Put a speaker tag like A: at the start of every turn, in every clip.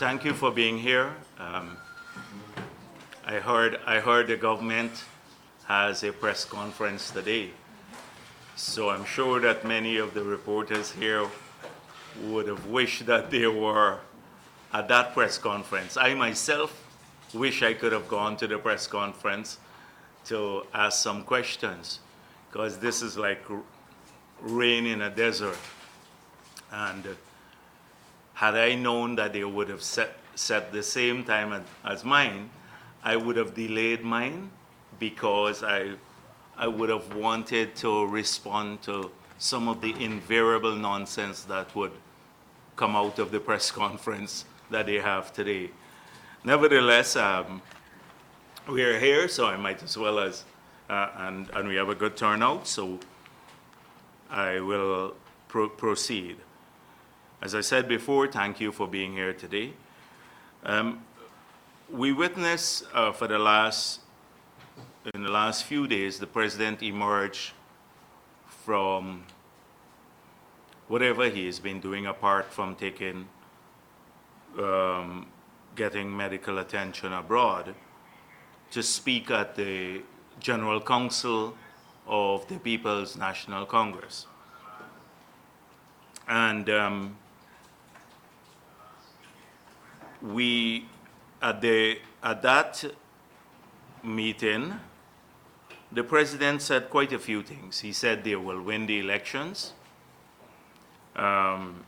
A: thank you for being here. I heard the government has a press conference today. So I'm sure that many of the reporters here would have wished that they were at that press conference. I myself wish I could have gone to the press conference to ask some questions, because this is like rain in a desert. And had I known that they would have set the same time as mine, I would have delayed mine, because I would have wanted to respond to some of the invariable nonsense that would come out of the press conference that they have today. Nevertheless, we are here, so I might as well as, and we have a good turnout, so I will proceed. As I said before, thank you for being here today. We witnessed in the last few days, the president emerged from whatever he has been doing, apart from getting medical attention abroad, to speak at the General Council of the People's National Congress. And at that meeting, the president said quite a few things. He said they will win the elections. And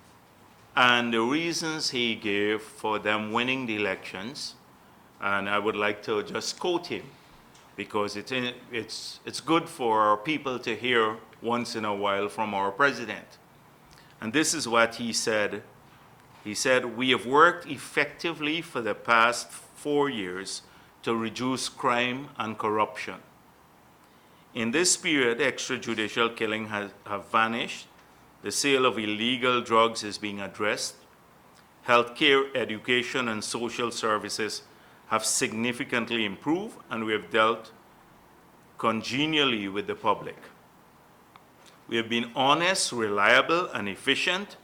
A: the reasons he gave for them winning the elections, and I would like to just quote him, because it's good for our people to hear once in a while from our president. And this is what he said. He said, "We have worked effectively for the past 4 years to reduce crime and corruption. In this period, extrajudicial killing have vanished, the sale of illegal drugs is being addressed, healthcare, education, and social services have significantly improved, and we have dealt congenially with the public. We have been honest, reliable, and efficient,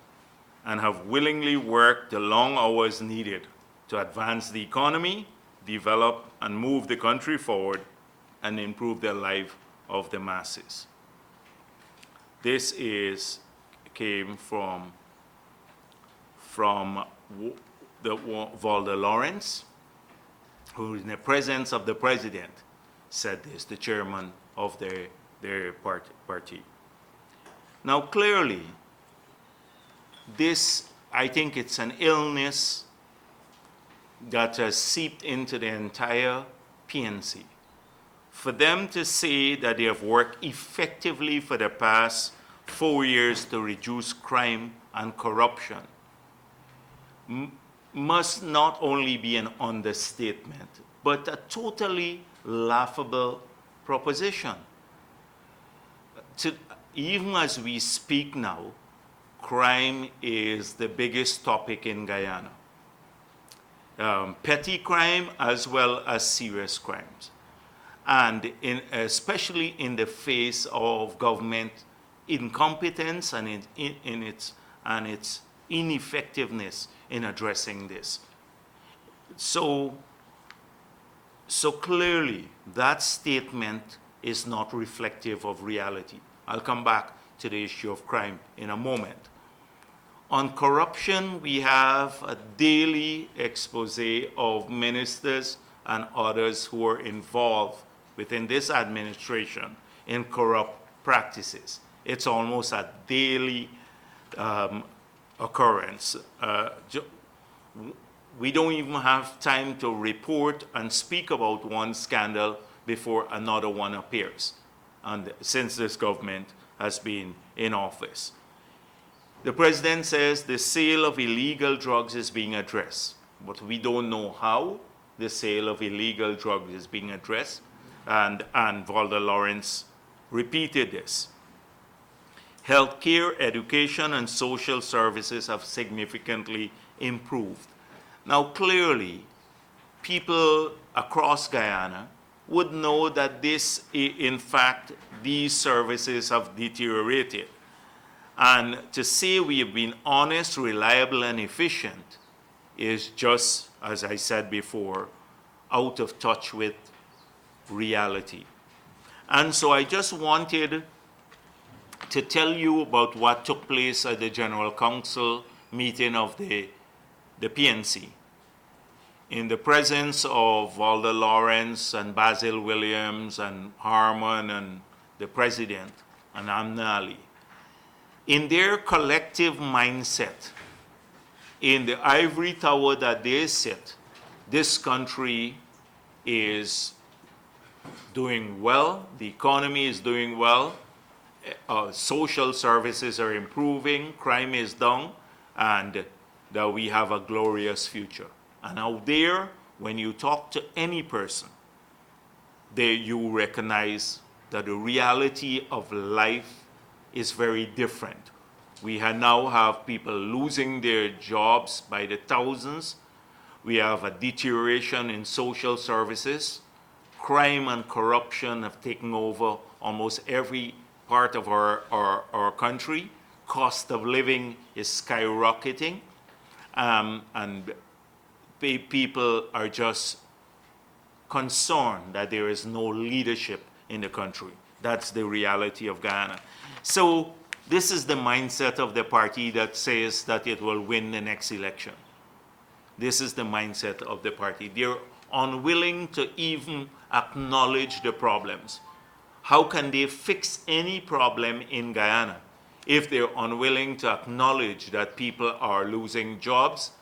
A: and have willingly worked the long hours needed to advance the economy, develop and move the country forward, and improve the life of the masses." This came from the Walter Lawrence, who in the presence of the president said this, the chairman of their party. Now clearly, I think it's an illness that has seeped into the entire PNC. For them to say that they have worked effectively for the past 4 years to reduce crime and corruption must not only be an understatement, but a totally laughable proposition. Even as we speak now, crime is the biggest topic in Guyana. Petty crime as well as serious crimes. And especially in the face of government incompetence and its ineffectiveness in addressing this. So clearly, that statement is not reflective of reality. I'll come back to the issue of crime in a moment. On corruption, we have a daily expose of ministers and others who are involved within this administration in corrupt practices. It's almost a daily occurrence. We don't even have time to report and speak about one scandal before another one appears, and since this government has been in office. The president says the sale of illegal drugs is being addressed, but we don't know how the sale of illegal drugs is being addressed, and Walter Lawrence repeated this. Healthcare, education, and social services have significantly improved. Now clearly, people across Guyana would know that in fact, these services have deteriorated. And to say we have been honest, reliable, and efficient is just, as I said before, out of touch with reality. And so I just wanted to tell you about what took place at the General Council meeting of the PNC. In the presence of Walter Lawrence and Basil Williams and Harman and the President and Amnali, in their collective mindset, in the ivory tower that they sit, this country is doing well, the economy is doing well, social services are improving, crime is down, and that we have a glorious future. And out there, when you talk to any person, you recognize that the reality of life is very different. We now have people losing their jobs by the thousands. We have a deterioration in social services. Crime and corruption have taken over almost every part of our country. Cost of living is skyrocketing. And people are just concerned that there is no leadership in the country. That's the reality of Guyana. So this is the mindset of the party that says that it will win the next election. This is the mindset of the party. They're unwilling to even acknowledge the problems. How can they fix any problem in Guyana if they're unwilling to acknowledge that people are losing jobs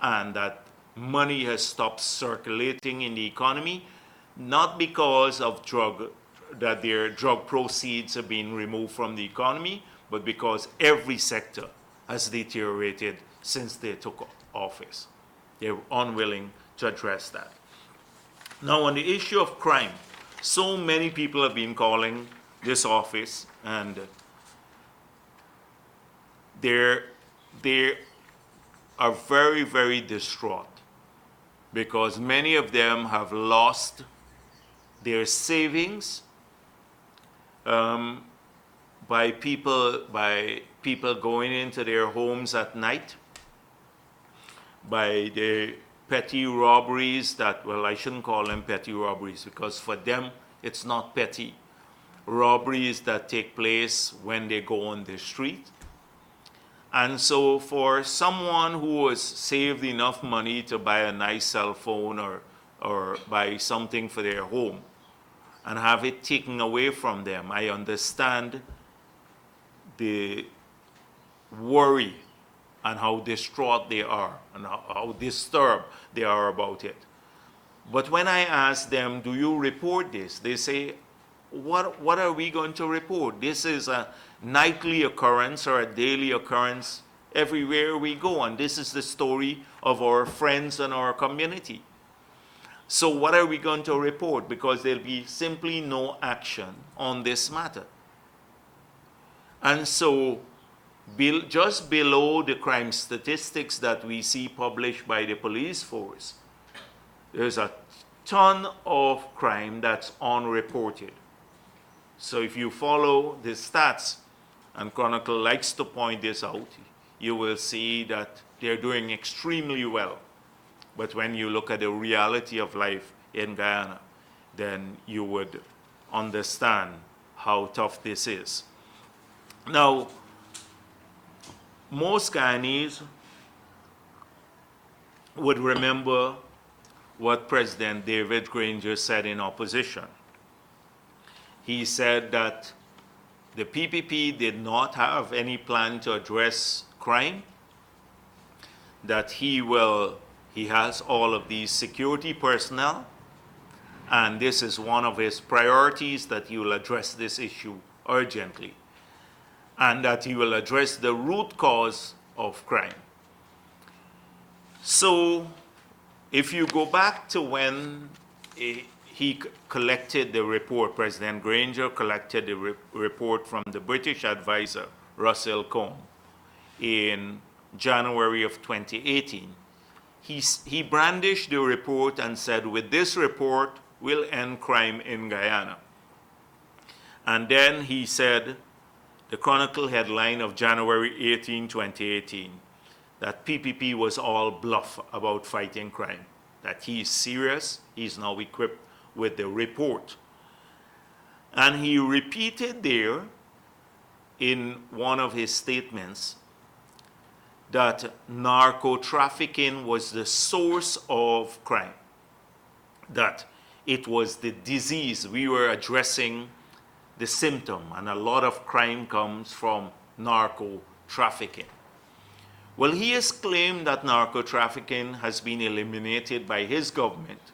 A: and that money has stopped circulating in the economy, not because of that their drug proceeds are being removed from the economy, but because every sector has deteriorated since they took office. They're unwilling to address that. Now, on the issue of crime, so many people have been calling this office, and they are very, very distraught because many of them have lost their savings by people going into their homes at night, by the petty robberies that, well, I shouldn't call them petty robberies because for them it's not petty. Robberies that take place when they go on the street. And so for someone who has saved enough money to buy a nice cell phone or buy something for their home and have it taken away from them, I understand the worry and how distraught they are and how disturbed they are about it. But when I ask them, do you report this? They say, what are we going to report? This is a nightly occurrence or a daily occurrence everywhere we go, and this is the story of our friends and our community. So what are we going to report? Because there'll be simply no action on this matter. And so just below the crime statistics that we see published by the police force, there's a ton of crime that's unreported. So if you follow the stats, and Chronicle likes to point this out, you will see that they're doing extremely well. But when you look at the reality of life in Guyana, then you would understand how tough this is. Now, most Guyanese would remember what President David Granger said in opposition. He said that the PPP did not have any plan to address crime, that he has all of these security personnel, and this is one of his priorities, that he will address this issue urgently, and that he will address the root cause of crime. So if you go back to when he collected the report, President Granger collected the report from the British advisor, Russell Combe, in January of 2018. He brandished the report and said, with this report, we'll end crime in Guyana. And then he said, the Chronicle headline of January 18, 2018, that PPP was all bluff about fighting crime, that he is serious, he's now equipped with the report. And he repeated there in one of his statements that narco-trafficking was the source of crime, that it was the disease. We were addressing the symptom, and a lot of crime comes from narco-trafficking. Well, he has claimed that narco-trafficking has been eliminated by his government,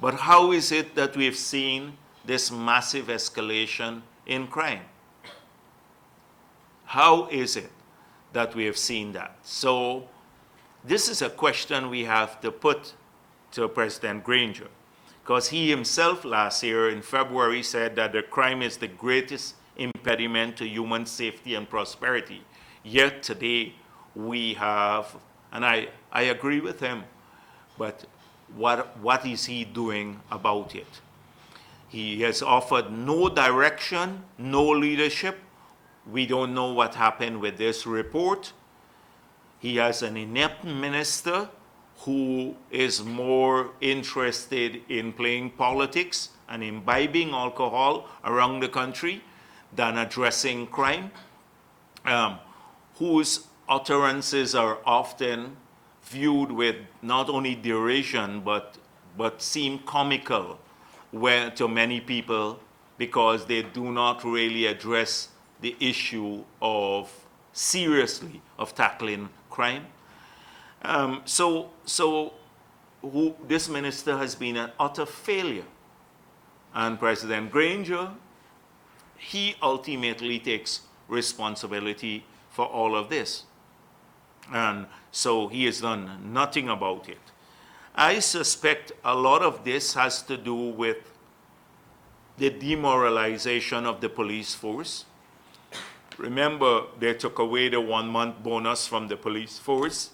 A: but how is it that we've seen this massive escalation in crime? How is it that we have seen that? So this is a question we have to put to President Granger, because he himself last year in February said that the crime is the greatest impediment to human safety and prosperity. Yet today we have, and I agree with him, but what is he doing about it? He has offered no direction, no leadership. We don't know what happened with this report. He has an inept minister who is more interested in playing politics and imbibing alcohol around the country than addressing crime, whose utterances are often viewed with not only derision but seem comical to many people, because they do not really address the issue of seriously of tackling crime. This minister has been an utter failure. And President Granger, he ultimately takes responsibility for all of this. And so he has done nothing about it. I suspect a lot of this has to do with the demoralization of the police force. Remember, they took away the 1-month bonus from the police force,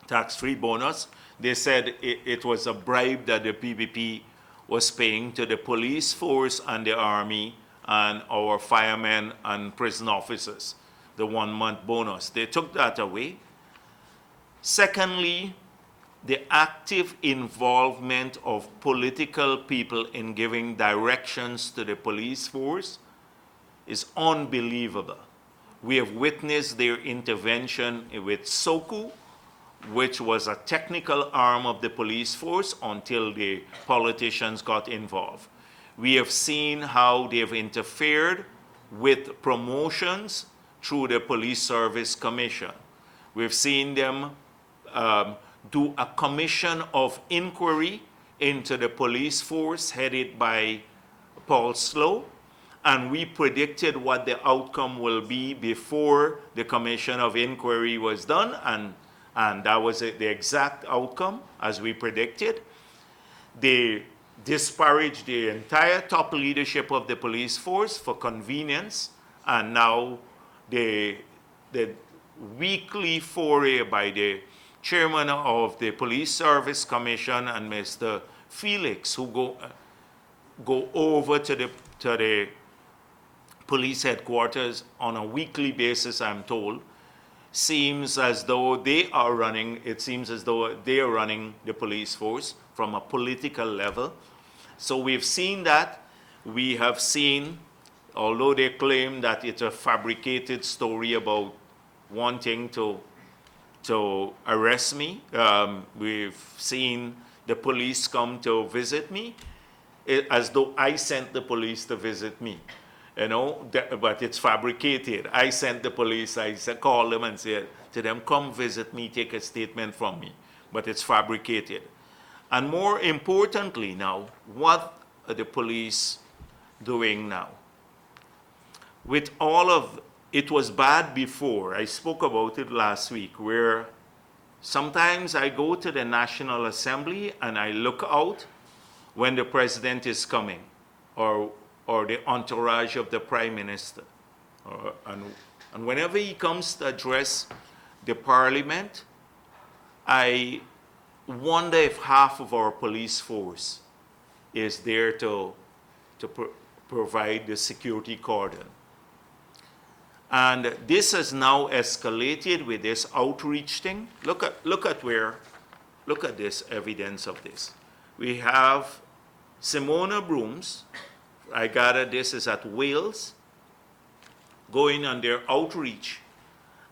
A: tax-free bonus. They said it was a bribe that the PPP was paying to the police force and the army and our firemen and prison officers, the 1-month bonus. They took that away. Secondly, the active involvement of political people in giving directions to the police force is unbelievable. We have witnessed their intervention with SOCU, which was a technical arm of the police force until the politicians got involved. We have seen how they have interfered with promotions through the Police Service Commission. We've seen them do a commission of inquiry into the police force headed by Paul Slow, and we predicted what the outcome will be before the commission of inquiry was done, and that was the exact outcome as we predicted. They disparaged the entire top leadership of the police force for convenience, and now the weekly foray by the chairman of the Police Service Commission and Mr. Felix, who go over to the police headquarters on a weekly basis, I'm told, seems as though they are running the police force from a political level. So we've seen that. We have seen, although they claim that it's a fabricated story about wanting to arrest me, we've seen the police come to visit me, as though I sent the police to visit me. But it's fabricated. I sent the police, I called them and said to them, come visit me, take a statement from me. But it's fabricated. And more importantly now, what are the police doing now? With all of, it was bad before. I spoke about it last week, where sometimes I go to the National Assembly and I look out when the president is coming, or the entourage of the prime minister. And whenever he comes to address the parliament, I wonder if half of our police force is there to provide the security cordon. And this has now escalated with this outreach thing. Look at this evidence of this. We have Simona Brooms, I gather this is at Wales, going on their outreach,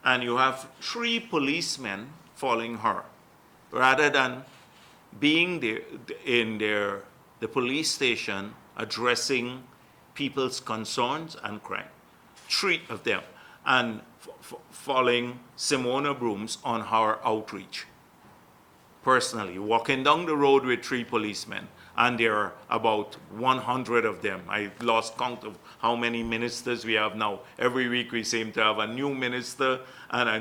A: and you have 3 policemen following her, rather than being there in the police station addressing people's concerns and crime. 3 of them, and following Simona Brooms on her outreach. Personally, walking down the road with 3 policemen, and there are about 100 of them. I lost count of how many ministers we have now. Every week we seem to have a new minister and a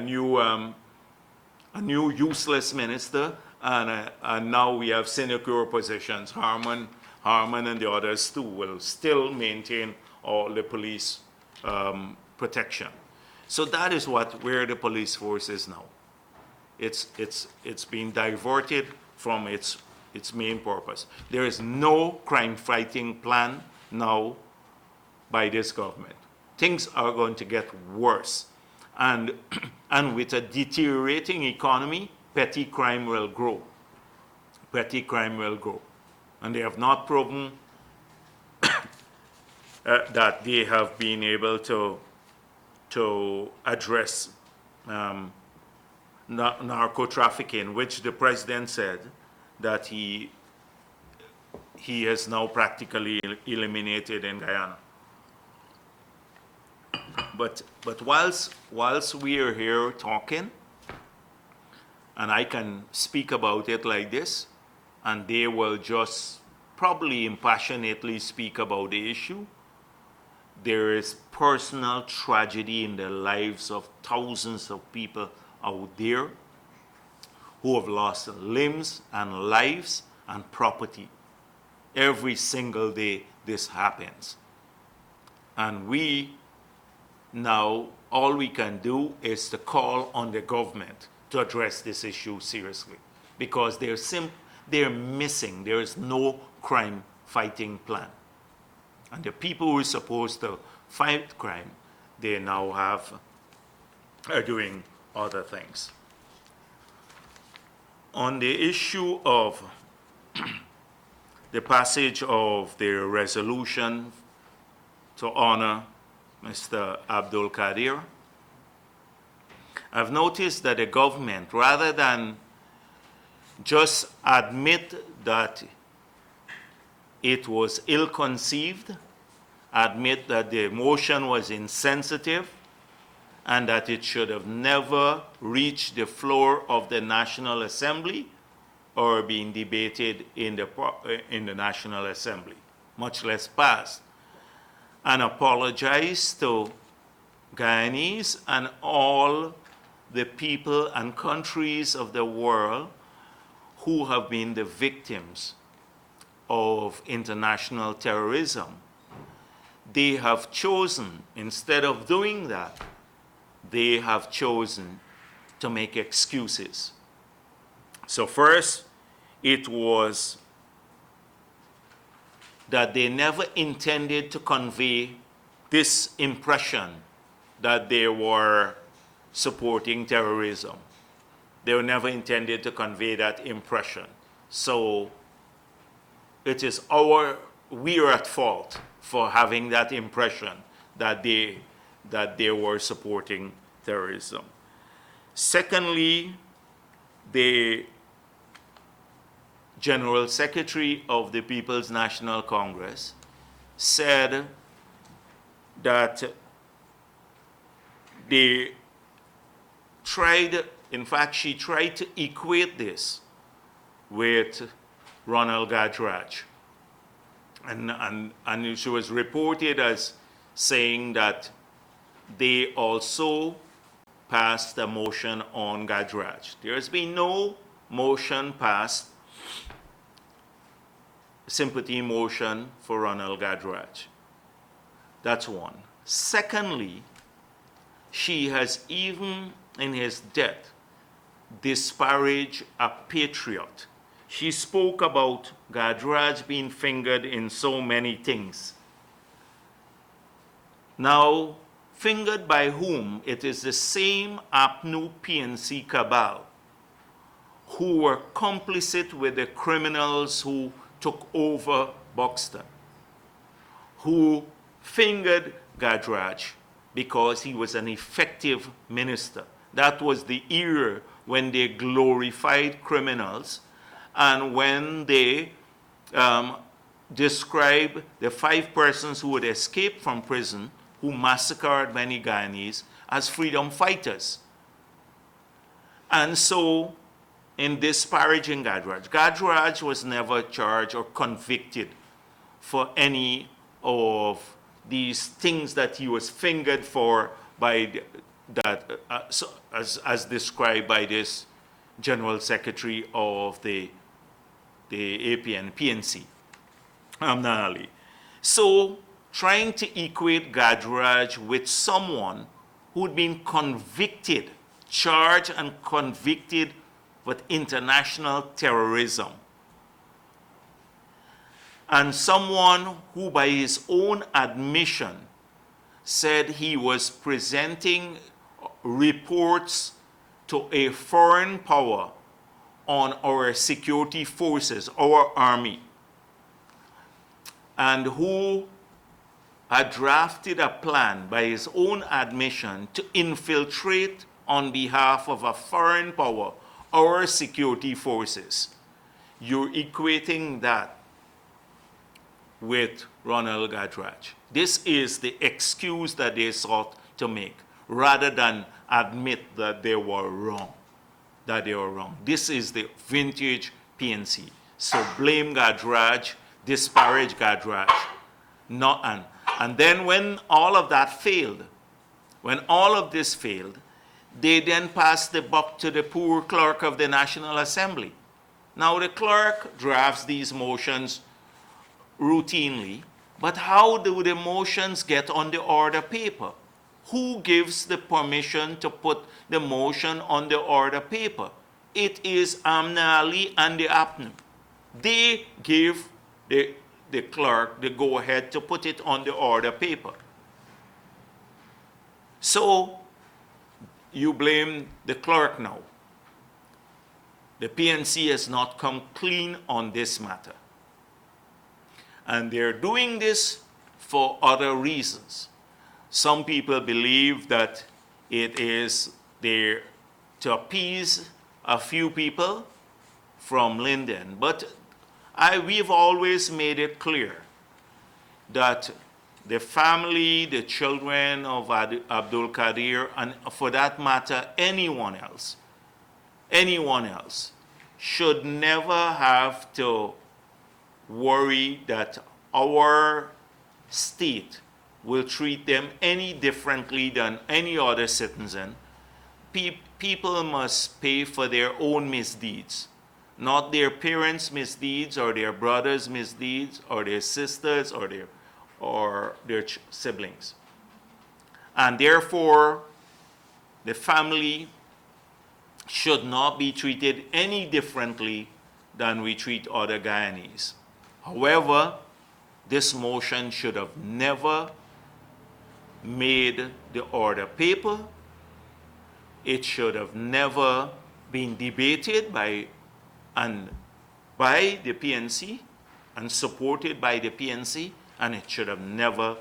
A: new useless minister, and now we have sinecure positions. Harman and the others too will still maintain all the police protection. So that is where the police force is now. It's been diverted from its main purpose. There is no crime fighting plan now by this government. Things are going to get worse. And with a deteriorating economy, petty crime will grow. Petty crime will grow. And they have not proven that they have been able to address narco trafficking, which the president said that he has now practically eliminated in Guyana. But whilst we are here talking, and I can speak about it like this, and they will just probably impassionately speak about the issue, there is personal tragedy in the lives of thousands of people out there who have lost limbs and lives and property. Every single day this happens. And we now, all we can do is to call on the government to address this issue seriously, because they're missing. There is no crime fighting plan. And the people who are supposed to fight crime, they now are doing other things. On the issue of the passage of the resolution to honor Mr. Abdul Qadir, I've noticed that the government, rather than just admit that it was ill-conceived, admit that the motion was insensitive, and that it should have never reached the floor of the National Assembly or been debated in the National Assembly, much less passed, and apologize to Guyanese and all the people and countries of the world who have been the victims of international terrorism. They have chosen, instead of doing that, they have chosen to make excuses. So first, it was that they never intended to convey this impression that they were supporting terrorism. They were never intended to convey that impression. So it is we are at fault for having that impression that they were supporting terrorism. Secondly, the General Secretary of the People's National Congress said that they tried, in fact, she tried to equate this with Ronald Gadraj. And she was reported as saying that they also passed a motion on Gadraj. There has been no motion passed, sympathy motion for Ronald Gadraj. That's one. Secondly, she has even in his death disparaged a patriot. She spoke about Gadraj being fingered in so many things. Now, Fingered by whom? It is the same APNU PNC cabal who were complicit with the criminals who took over Buxton, who fingered Gadraj because he was an effective minister. That was the era when they glorified criminals and when they described the 5 persons who had escaped from prison, who massacred many Guyanese, as freedom fighters. And so, in disparaging Gadraj, Gadraj was never charged or convicted for any of these things that he was fingered for by as described by this General Secretary of the APN, PNC, Amna Ali. So, trying to equate Gadraj with someone who'd been convicted, charged and convicted with international terrorism, and someone who by his own admission said he was presenting reports to a foreign power on our security forces, our army, and who had drafted a plan by his own admission to infiltrate on behalf of a foreign power our security forces. You're equating that with Ronald Gadraj. This is the excuse that they sought to make, rather than admit that they were wrong. This is the vintage PNC. So blame Gadraj, disparage Gadraj. And then when all of that failed, when all of this failed, they then passed the buck to the poor clerk of the National Assembly. Now the clerk drafts these motions routinely, but how do the motions get on the order paper? Who gives the permission to put the motion on the order paper? It is Amna Ali and the APNU. They give the clerk the go-ahead to put it on the order paper. So you blame the clerk now. The PNC has not come clean on this matter. And they're doing this for other reasons. Some people believe that it is there to appease a few people from Linden. But we've always made it clear that the family, the children of Abdul Qadir, and for that matter, anyone else, should never have to worry that our state will treat them any differently than any other citizen. People must pay for their own misdeeds, not their parents' misdeeds or their brothers' misdeeds or their sisters or their siblings. And therefore, the family should not be treated any differently than we treat other Guyanese. However, this motion should have never made the order paper. It should have never been debated by the PNC and supported by the PNC, and it should have never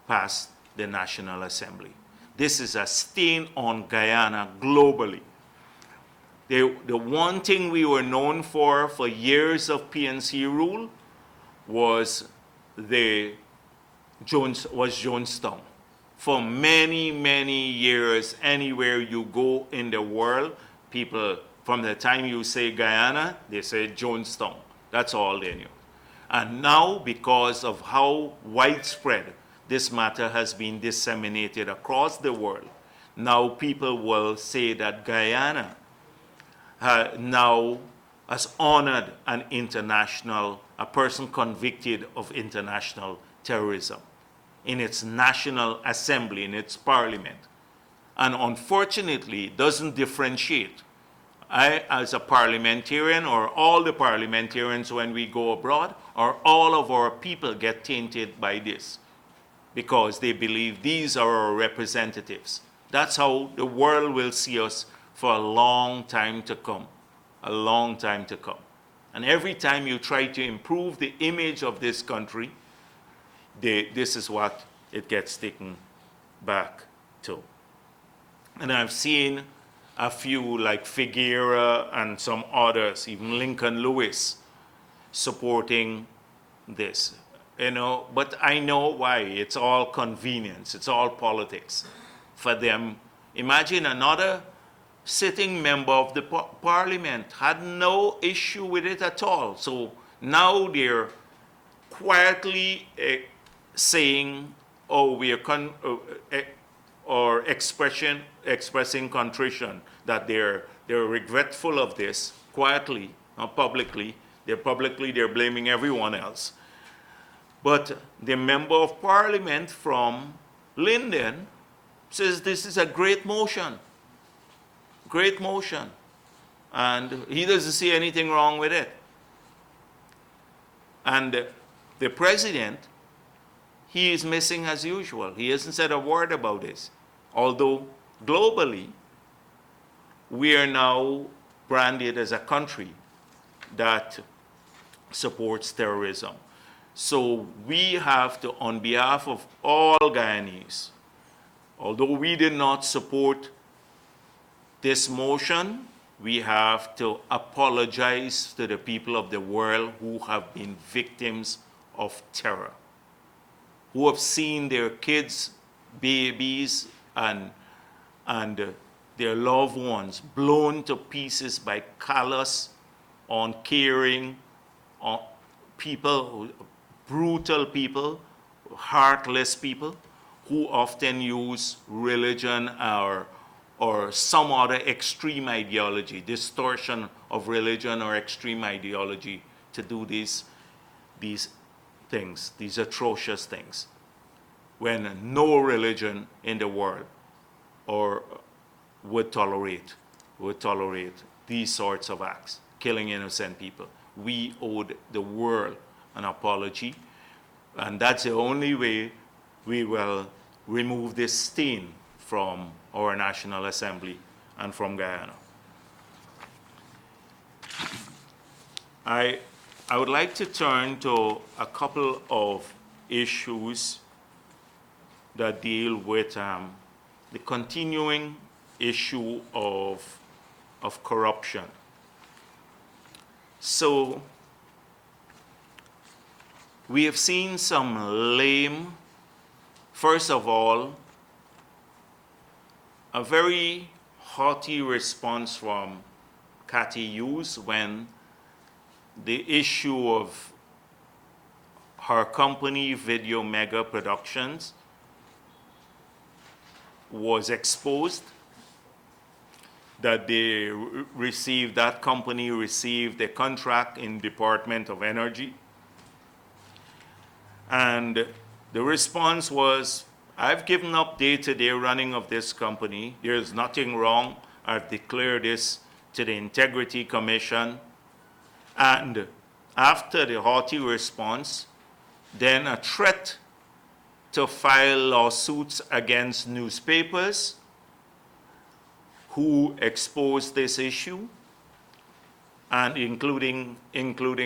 A: passed the National Assembly. This is a stain on Guyana globally. The one thing we were known for years of PNC rule was Jonestown. For many, many years, anywhere you go in the world, people, from the time you say Guyana, they say Jonestown. That's all they knew. And now, because of how widespread this matter has been disseminated across the world, now people will say that Guyana now has honored a person convicted of international terrorism in its National Assembly, in its parliament. And unfortunately, doesn't differentiate. I, as a parliamentarian, or all the parliamentarians when we go abroad, or all of our people get tainted by this. because they believe these are our representatives. That's how the world will see us for a long time to come, a long time to come. And every time you try to improve the image of this country, this is what it gets taken back to. And I've seen a few like Figueroa and some others, even Lincoln Lewis, supporting this. You know, but I know why. It's all convenience. It's all politics for them. Imagine another sitting member of the parliament had no issue with it at all. So now they're quietly saying, oh, we are or expressing contrition, that they're regretful of this quietly, not publicly. They're blaming everyone else. But the member of parliament from Linden says this is a great motion. Great motion. And he doesn't see anything wrong with it. And the president, he is missing as usual. He hasn't said a word about this. Although globally, we are now branded as a country that supports terrorism. So we have to, on behalf of all Guyanese, although we did not support this motion, we have to apologize to the people of the world who have been victims of terror, who have seen their kids, babies, and their loved ones blown to pieces by callous, uncaring people, brutal people, heartless people, who often use religion or some other extreme ideology, distortion of religion or extreme ideology to do these things, these atrocious things, when no religion in the world would tolerate these sorts of acts, killing innocent people. We owed the world an apology, and that's the only way we will remove this stain from our National Assembly and from Guyana. I would like to turn to a couple of issues that deal with the continuing issue of corruption. So we have seen some lame, first of all, a very haughty response from Cathy Hughes when the issue of her company, Video Mega Productions, was exposed, that that company received a contract in Department of Energy. And the response was, I've given up day-to-day running of this company. There's nothing wrong. I've declared this to the Integrity Commission. And after the haughty response, then a threat to file lawsuits against newspapers who exposed this issue, and including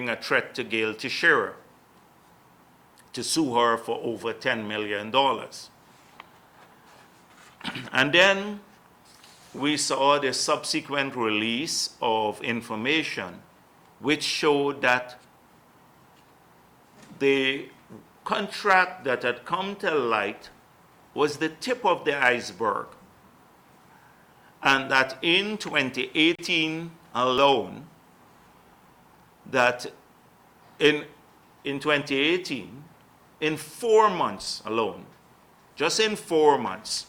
A: a threat to Gail Teixeira to sue her for over $10 million. And then we saw the subsequent release of information which showed that the contract that had come to light was the tip of the iceberg, and that in 2018 alone, that in 2018, in 4 months alone, just in 4 months,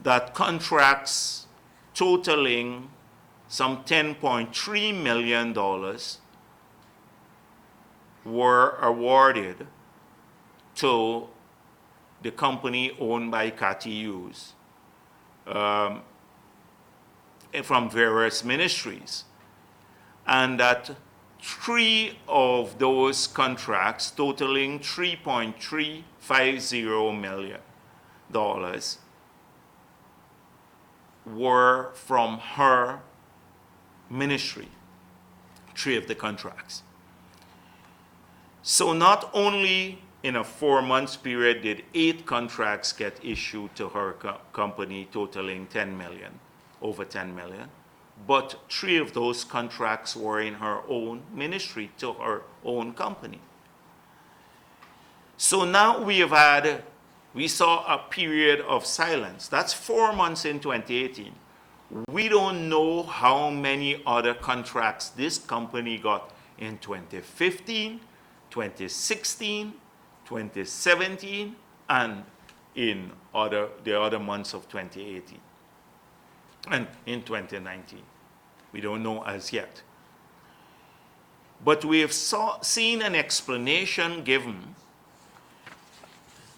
A: that contracts totaling some $10.3 million were awarded to the company owned by Cathy Hughes from various ministries. And that 3 of those contracts totaling $3.350 million were from her ministry, 3 of the contracts. So not only in a 4-month period did 8 contracts get issued to her company totaling 10 million, over 10 million, but 3 of those contracts were in her own ministry to her own company. So now we saw a period of silence. That's 4 months in 2018. We don't know how many other contracts this company got in 2015, 2016, 2017, and in the other months of 2018, and in 2019. We don't know as yet. But we have seen an explanation given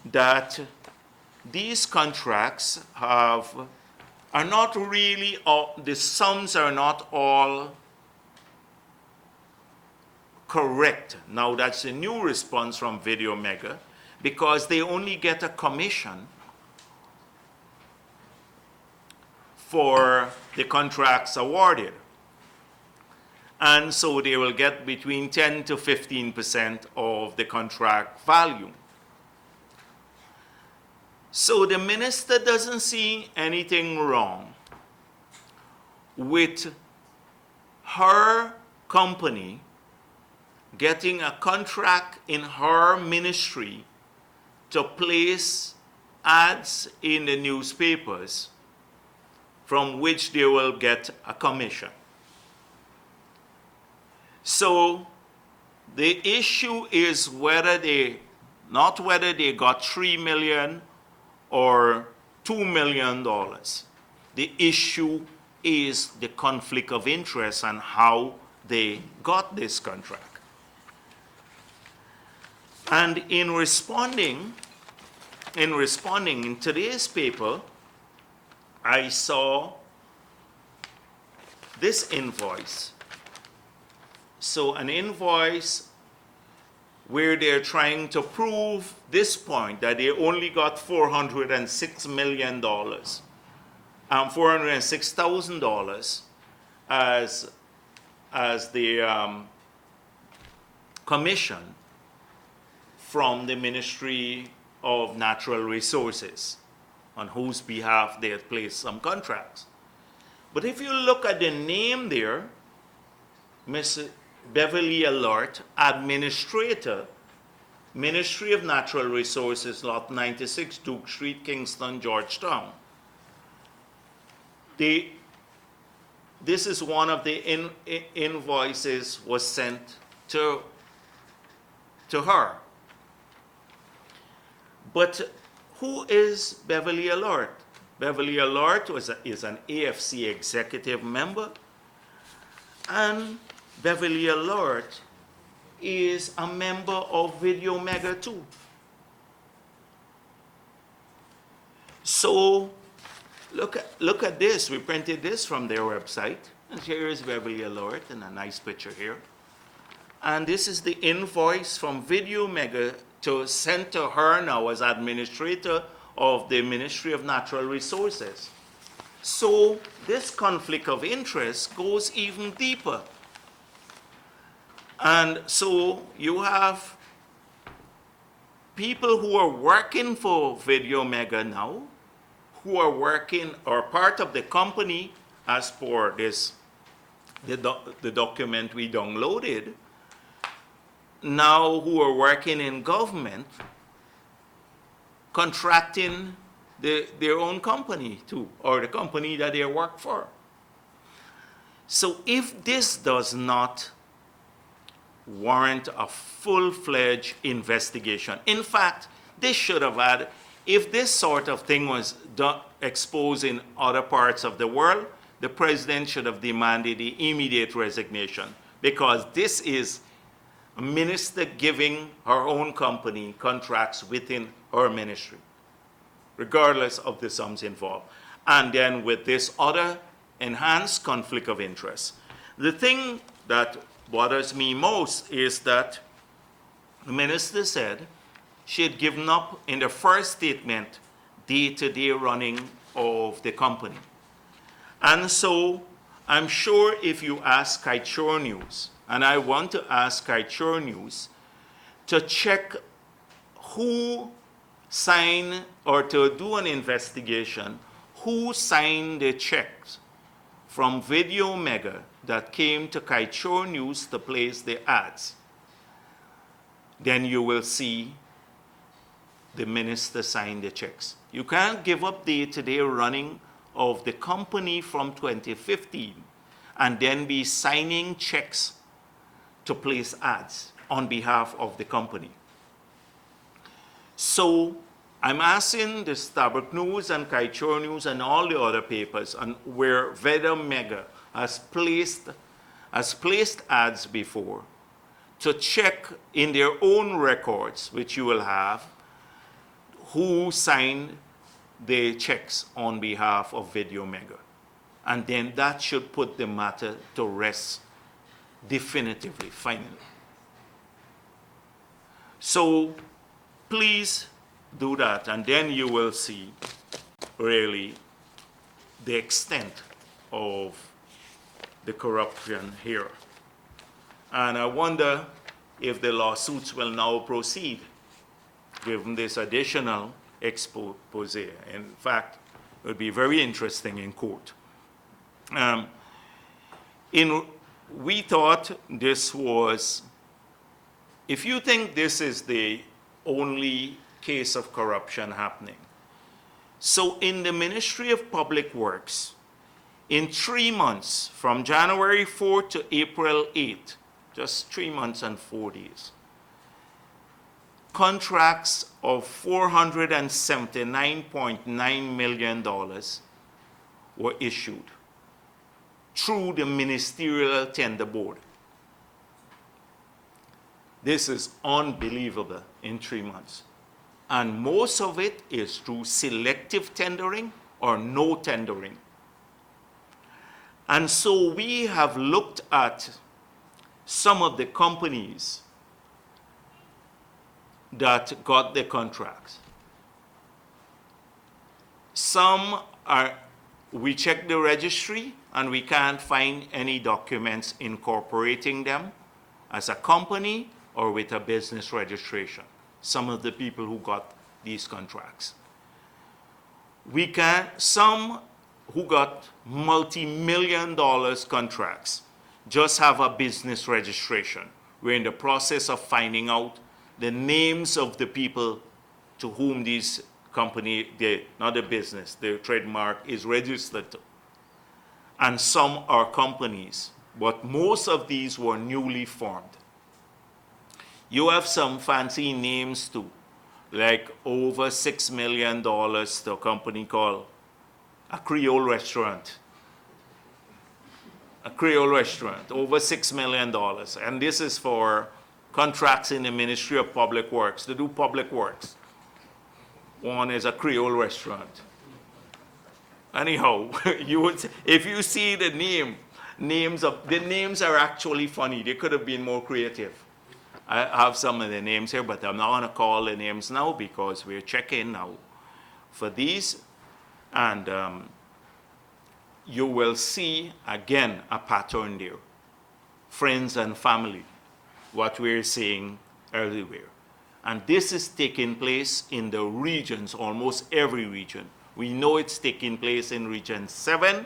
A: that these contracts are not really, the sums are not all correct. Now that's a new response from Video Mega, because they only get a commission for the contracts awarded. And so they will get between 10 to 15% of the contract value. So the minister doesn't see anything wrong with her company getting a contract in her ministry to place ads in the newspapers from which they will get a commission. So the issue is not whether they got $3 million or $2 million. The issue is the conflict of interest and how they got this contract. And in responding in today's paper, I saw this invoice. So an invoice where they're trying to prove this point, that they only got $406 million, $406,000 as the commission from the Ministry of Natural Resources, on whose behalf they had placed some contracts. But if you look at the name there, Ms. Beverly Alert, Administrator, Ministry of Natural Resources, Lot 96, Duke Street, Kingston, Georgetown. This is one of the invoices was sent to her. But who is Beverly Alert? Beverly Alert is an AFC executive member, and Beverly Alert is a member of Video Mega too. So look at this. We printed this from their website, and here is Beverly Alert in a nice picture here. And this is the invoice from Video Mega sent to her now as administrator of the Ministry of Natural Resources. So this conflict of interest goes even deeper. And so you have people who are working for Video Mega now, who are working or part of the company as per the document we downloaded, now who are working in government, contracting their own company too, or the company that they work for. So if this does not warrant a full-fledged investigation, in fact, this should have had, if this sort of thing was exposed in other parts of the world, the president should have demanded the immediate resignation, because this is a minister giving her own company contracts within her ministry, regardless of the sums involved. And then with this other enhanced conflict of interest. The thing that bothers me most is that the minister said she had given up in the first statement day-to-day running of the company. And so I'm sure if you ask Kaichor News, and I want to ask Kaichor News to check who signed, or to do an investigation, who signed the checks from Video Mega that came to Kaichor News to place the ads, then you will see the minister sign the checks. You can't give up day-to-day running of the company from 2015 and then be signing checks to place ads on behalf of the company. So I'm asking the Starbuck News and Kaichor News and all the other papers and where Video Mega has placed ads before to check in their own records, which you will have, who signed the checks on behalf of Video Mega. And then that should put the matter to rest definitively, finally. So please do that, and then you will see really the extent of the corruption here. And I wonder if the lawsuits will now proceed, given this additional expose. In fact, it would be very interesting in court. We thought this was, if you think this is the only case of corruption happening, so in the Ministry of Public Works, in 3 months, from January 4th to April 8th, just 3 months and 4 days, contracts of $479.9 million were issued through the Ministerial Tender Board. This is unbelievable in 3 months. And most of it is through selective tendering or no tendering. And so we have looked at some of the companies that got the contracts. Some are, we checked the registry and we can't find any documents incorporating them as a company or with a business registration, some of the people who got these contracts. Some who got multi-million dollars contracts just have a business registration. We're in the process of finding out the names of the people to whom these company, not the business, the trademark is registered to. And some are companies, but most of these were newly formed. You have some fancy names too, like over $6 million to a company called a Creole restaurant. A Creole restaurant, over $6 million. And this is for contracts in the Ministry of Public Works, to do public works. One is a Creole restaurant. Anyhow, you would say, if you see the names are actually funny. They could have been more creative. I have some of the names here, but I'm not going to call the names now because we're checking now for these. And you will see, again, a pattern there. Friends and family, what we're seeing everywhere. And this is taking place in the regions, almost every region. We know it's taking place in Region 7,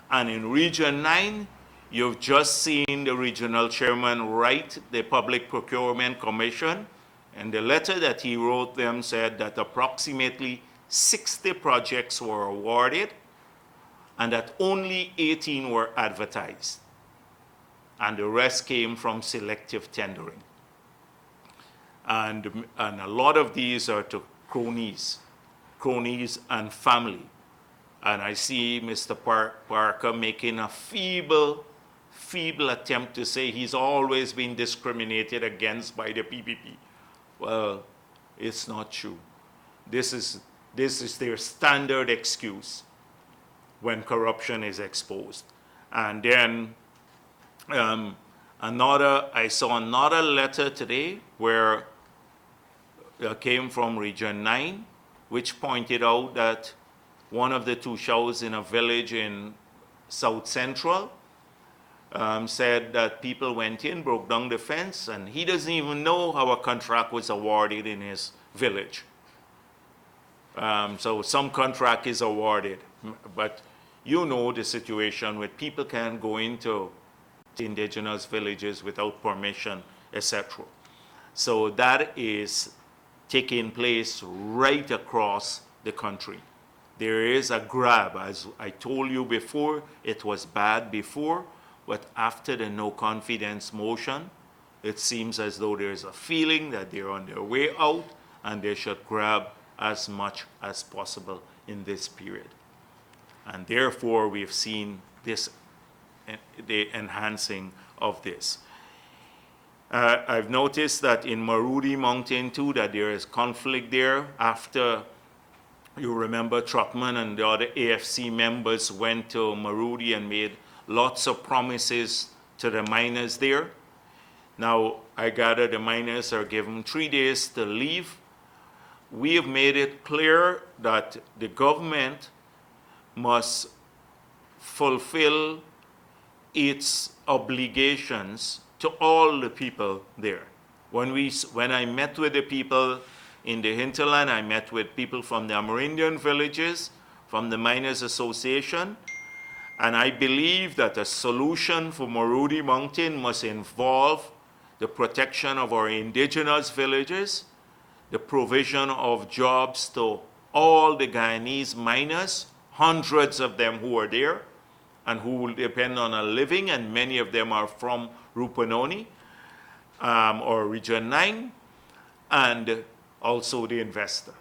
A: and in Region 9, you've just seen the regional chairman write the Public Procurement Commission, and the letter that he wrote them said that approximately 60 projects were awarded, and that only 18 were advertised, and the rest came from selective tendering. And a lot of these are to cronies and family. And I see Mr. Parker making a feeble attempt to say he's always been discriminated against by the PPP. Well, it's not true. This is their standard excuse when corruption is exposed. And then I saw another letter today where came from Region 9, which pointed out that one of the two showers in a village in South Central said that people went in, broke down the fence, and he doesn't even know how a contract was awarded in his village. So some contract is awarded, but you know the situation where people can't go into indigenous villages without permission, etc. So that is taking place right across the country. There is a grab. As I told you before, it was bad before, but after the no confidence motion, it seems as though there's a feeling that they're on their way out and they should grab as much as possible in this period. And therefore, we've seen this, the enhancing of this. I've noticed that in Marudi Mountain too, that there is conflict there after, you remember, Trotman and the other AFC members went to Marudi and made lots of promises to the miners there. Now, I gather the miners are given 3 days to leave. We have made it clear that the government must fulfill its obligations to all the people there. When I met with the people in the hinterland, I met with people from the Amerindian villages, from the Miners Association, and I believe that a solution for Marudi Mountain must involve the protection of our indigenous villages, the provision of jobs to all the Guyanese miners, hundreds of them who are there and who will depend on a living, and many of them are from Rupunoni or Region 9, and also the investor,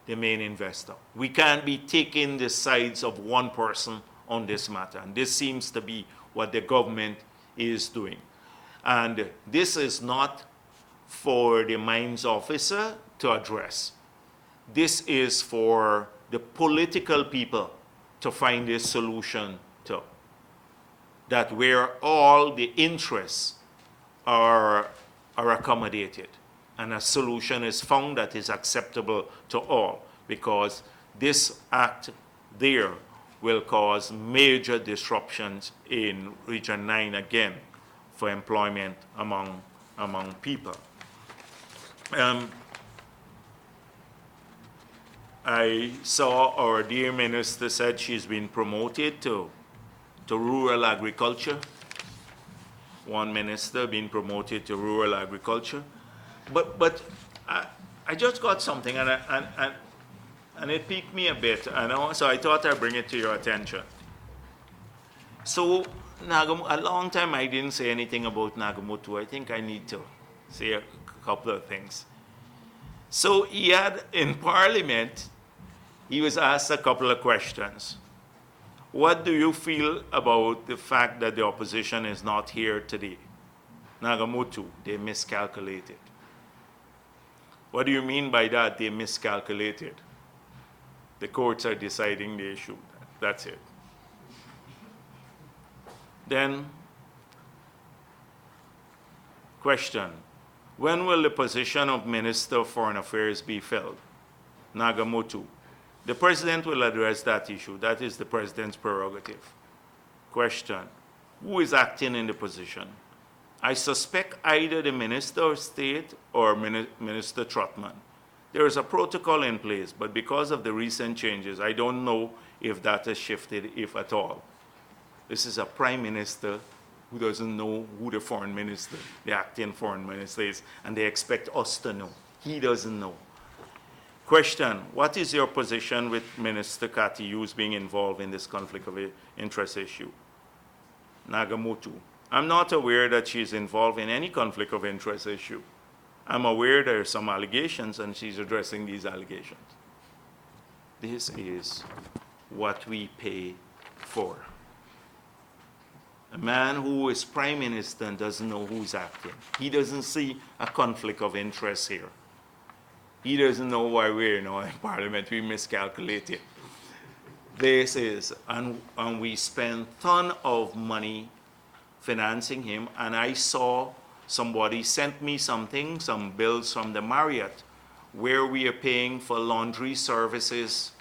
A: the main investor. We can't be taking the sides of one person on this matter, and this seems to be what the government is doing. And this is not for the mines officer to address. This is for the political people to find a solution to, that where all the interests are accommodated and a solution is found that is acceptable to all, because this act there will cause major disruptions in Region 9 again for employment among people. I saw our dear minister said she's been promoted to rural agriculture. One minister being promoted to rural agriculture. But I just got something and it piqued me a bit, so I thought I'd bring it to your attention. So a long time I didn't say anything about Nagamutu. I think I need to say a couple of things. So he had, in Parliament, he was asked a couple of questions. What do you feel about the fact that the opposition is not here today? Nagamutu, they miscalculated. What do you mean by that, they miscalculated? The courts are deciding the issue. That's it. Then, question. When will the position of Minister of Foreign Affairs be filled? Nagamutu. The President will address that issue. That is the President's prerogative. Question. Who is acting in the position? I suspect either the Minister of State or Minister Trotman. There is a protocol in place, but because of the recent changes, I don't know if that has shifted, if at all. This is a Prime Minister who doesn't know who the Foreign Minister, the acting Foreign Minister is, and they expect us to know. He doesn't know. Question, what is your position with Minister Kati Hughes being involved in this conflict of interest issue? Nagamutu, I'm not aware that she's involved in any conflict of interest issue. I'm aware there are some allegations and she's addressing these allegations. This is what we pay for. A man who is Prime Minister and doesn't know who's acting. He doesn't see a conflict of interest here. He doesn't know why we're in Parliament. We miscalculated. This is, and we spend a ton of money financing him, and I saw somebody sent me something, some bills from the Marriott, where we are paying for laundry services,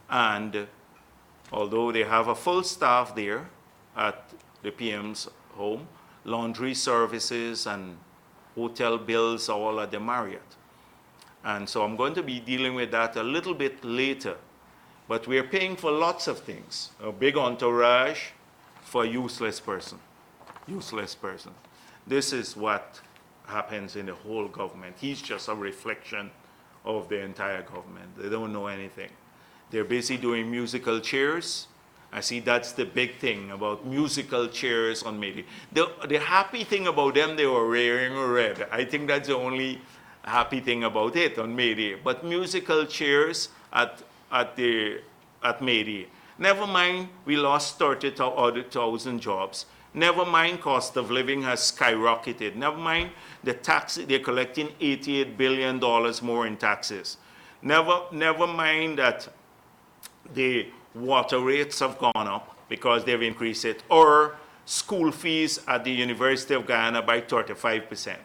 A: and although they have a full staff there at the PM's home, laundry services and hotel bills are all at the Marriott. And so I'm going to be dealing with that a little bit later. But we're paying for lots of things. A big entourage for a useless person. Useless person. This is what happens in the whole government. He's just a reflection of the entire government. They don't know anything. They're busy doing musical chairs. I see that's the big thing about musical chairs on media. The happy thing about them, they were wearing red. I think that's the only happy thing about it on May Day. But musical chairs at May Day. Never mind, we lost 30,000 jobs. Never mind, cost of living has skyrocketed. Never mind, the tax, they're collecting $88 billion more in taxes. Never mind that the water rates have gone up because they've increased it, or school fees at the University of Guyana by 35%.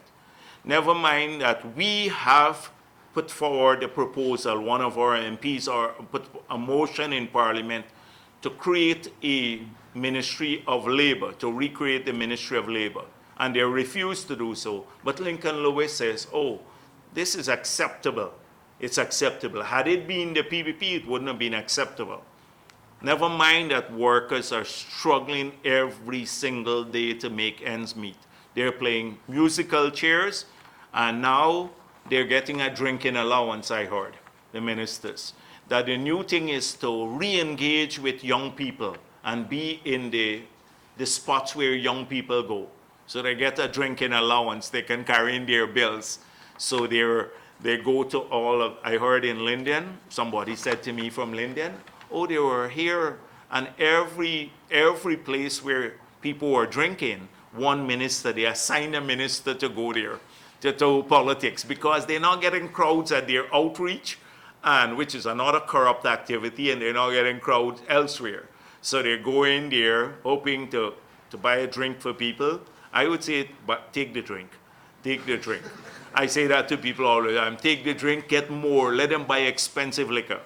A: Never mind that we have put forward a proposal, one of our MPs put a motion in Parliament to create a Ministry of Labor, to recreate the Ministry of Labor. And they refused to do so. But Lincoln Lewis says, oh, this is acceptable. It's acceptable. Had it been the PPP, it wouldn't have been acceptable. Never mind that workers are struggling every single day to make ends meet. They're playing musical chairs, and now they're getting a drinking allowance, I heard, the ministers. That the new thing is to re-engage with young people and be in the spots where young people go. So they get a drinking allowance, they can carry in their bills. So they go to all of, I heard in Linden, somebody said to me from Linden, oh, they were here, and every place where people were drinking, one minister, they assigned a minister to go there to politics, because they're not getting crowds at their outreach, and which is another corrupt activity, and they're not getting crowds elsewhere. So they're going there hoping to buy a drink for people. I would say, but take the drink. Take the drink. I say that to people all the time. Take the drink, get more, let them buy expensive liquor.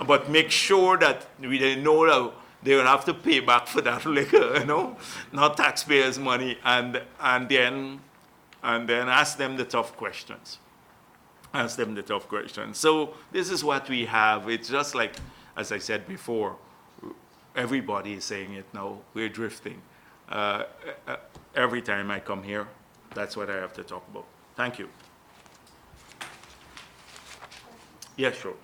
A: But make sure that they know that they will have to pay back for that liquor, you know, not taxpayers' money, and then ask them the tough questions. Ask them the tough questions. So this is what we have. It's just like, as I said before, everybody is saying it now. We're drifting. Every time I come here, that's what I have to talk about. Thank you. Yes, sure.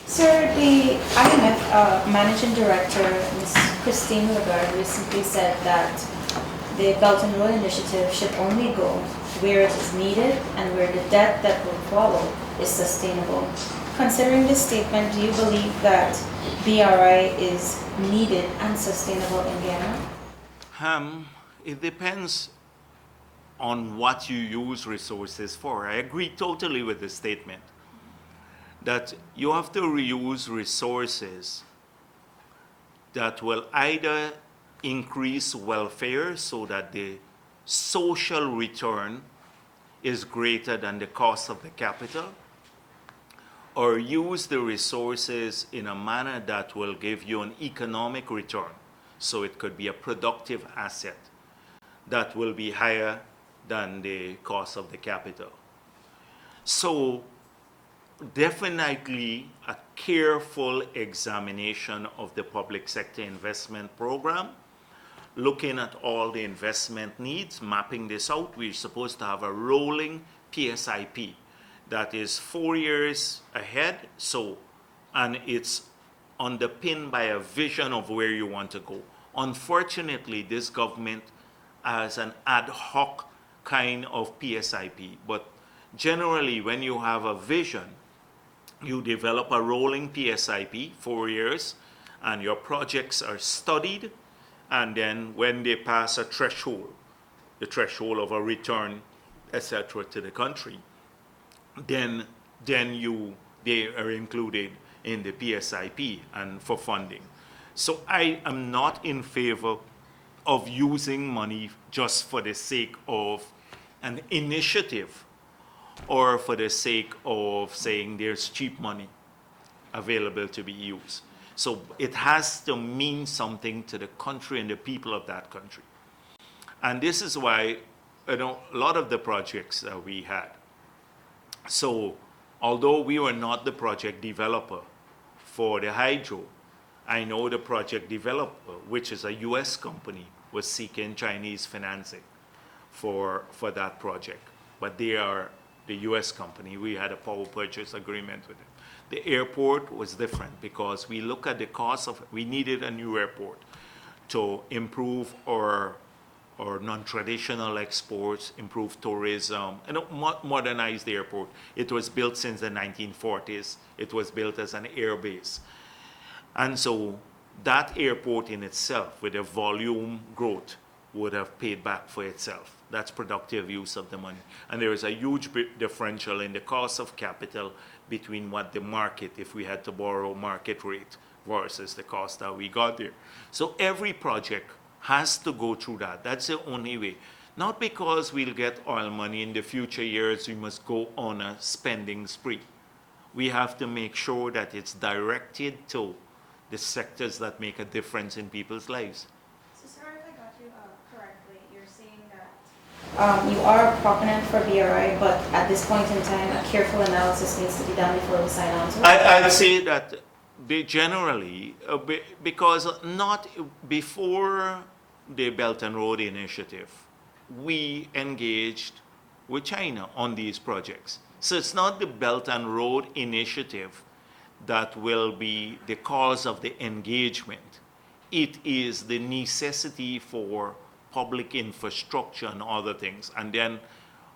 B: Sir, the IMF Managing Director, Ms. Christine Lagarde, recently said that the Belt and Road Initiative should only go where it is needed and where the debt that will follow is sustainable. Considering this statement, do you believe that BRI is needed and sustainable in Guyana?
A: It depends on what you use resources for. I agree totally with the statement that you have to reuse resources that will either increase welfare so that the social return is greater than the cost of the capital, or use the resources in a manner that will give you an economic return. So it could be a productive asset that will be higher than the cost of the capital. So definitely a careful examination of the public sector investment program, looking at all the investment needs, mapping this out. We're supposed to have a rolling PSIP that is 4 years ahead, and it's underpinned by a vision of where you want to go. Unfortunately, this government has an ad hoc kind of PSIP, but generally when you have a vision, you develop a rolling PSIP, 4 years, and your projects are studied, and then when they pass a threshold, the threshold of a return, etc., to the country, then they are included in the PSIP and for funding. So I am not in favor of using money just for the sake of an initiative or for the sake of saying there's cheap money available to be used. So it has to mean something to the country and the people of that country. And this is why, a lot of the projects that we had. So although we were not the project developer for the hydro, I know the project developer, which is a US company, was seeking Chinese financing for that project. But they are the US company. We had a power purchase agreement with them. The airport was different because we look at the cost of, we needed a new airport to improve our non-traditional exports, improve tourism, and modernize the airport. It was built since the 1940s. It was built as an air base. And so that airport in itself, with a volume growth, would have paid back for itself. That's productive use of the money. And there is a huge differential in the cost of capital between what the market, if we had to borrow market rate, versus the cost that we got there. So every project has to go through that. That's the only way. Not because we'll get oil money in the future years, we must go on a spending spree. We have to make sure that it's directed to the sectors that make a difference in people's lives.
B: So, sir, if I got you correctly, you're saying that you are a proponent for BRI, but at this point in time, a careful analysis needs to be done before we sign on to it?
A: I'd say that generally, because not before the Belt and Road Initiative, we engaged with China on these projects. So it's not the Belt and Road Initiative that will be the cause of the engagement. It is the necessity for public infrastructure and other things. And then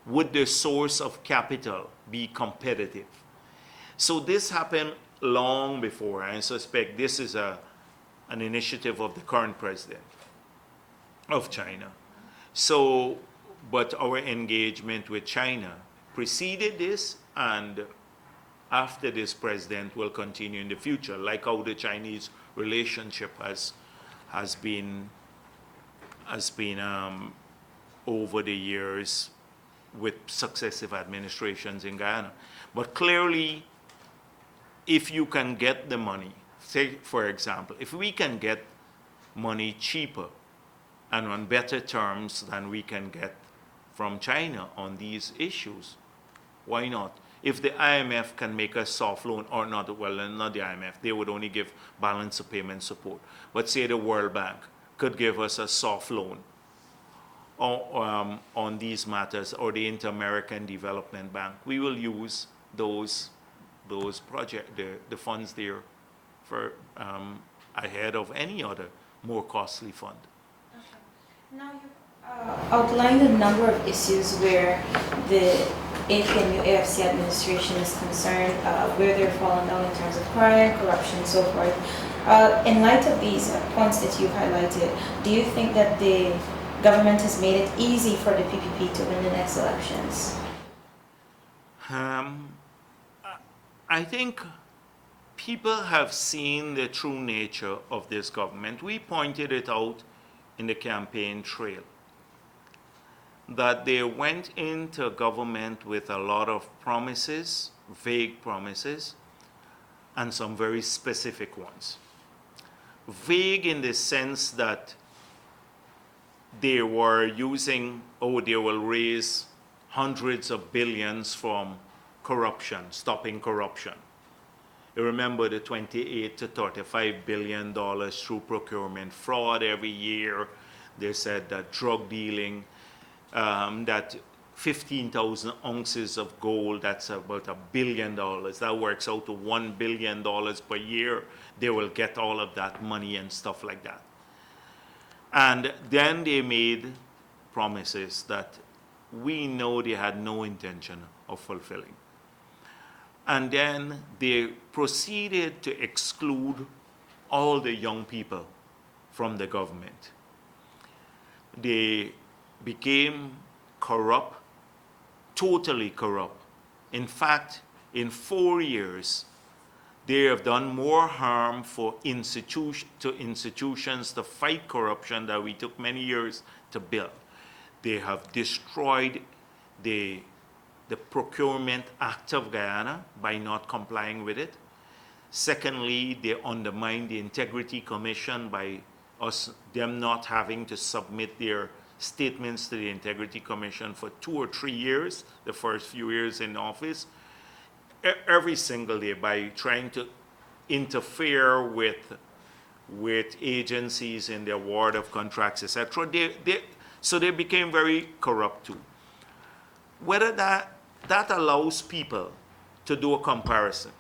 A: would the source of capital be competitive? So this happened long before. I suspect this is an initiative of the current president of China. So, but our engagement with China preceded this, and after this president will continue in the future, like how the Chinese relationship has been over the years with successive administrations in Guyana. But clearly, if you can get the money, say for example, if we can get money cheaper and on better terms than we can get from China on these issues, why not? If the IMF can make a soft loan, or not, well, not the IMF, they would only give balance of payment support. But say the World Bank could give us a soft loan on these matters, or the Inter-American Development Bank, we will use those projects, the funds there for ahead of any other more costly fund.
B: Okay. Now you outlined a number of issues where the APNU AFC administration is concerned, where they're falling down in terms of crime, corruption, and so forth. In light of these points that you've highlighted, do you think that the government has made it easy for the PPP to win the next elections?
A: I think people have seen the true nature of this government. We pointed it out in the campaign trail, that they went into government with a lot of promises, vague promises, and some very specific ones. Vague in the sense that they were using, they will raise hundreds of billions from corruption, stopping corruption. You remember the $28 to $35 billion through procurement fraud every year. They said that drug dealing, that 15,000 ounces of gold, that's about $1 billion. That works out to $1 billion per year. They will get all of that money and stuff like that. And then they made promises that we know they had no intention of fulfilling. And then they proceeded to exclude all the young people from the government. They became corrupt, totally corrupt. In fact, in 4 years, They have done more harm to institutions to fight corruption that we took many years to build. They have destroyed the Procurement Act of Guyana by not complying with it. Secondly, they undermined the Integrity Commission by them not having to submit their statements to the Integrity Commission for 2 or 3 years, the first few years in office, every single day, by trying to interfere with agencies in the award of contracts, etc. So they became very corrupt too. Whether that allows people to do a comparison.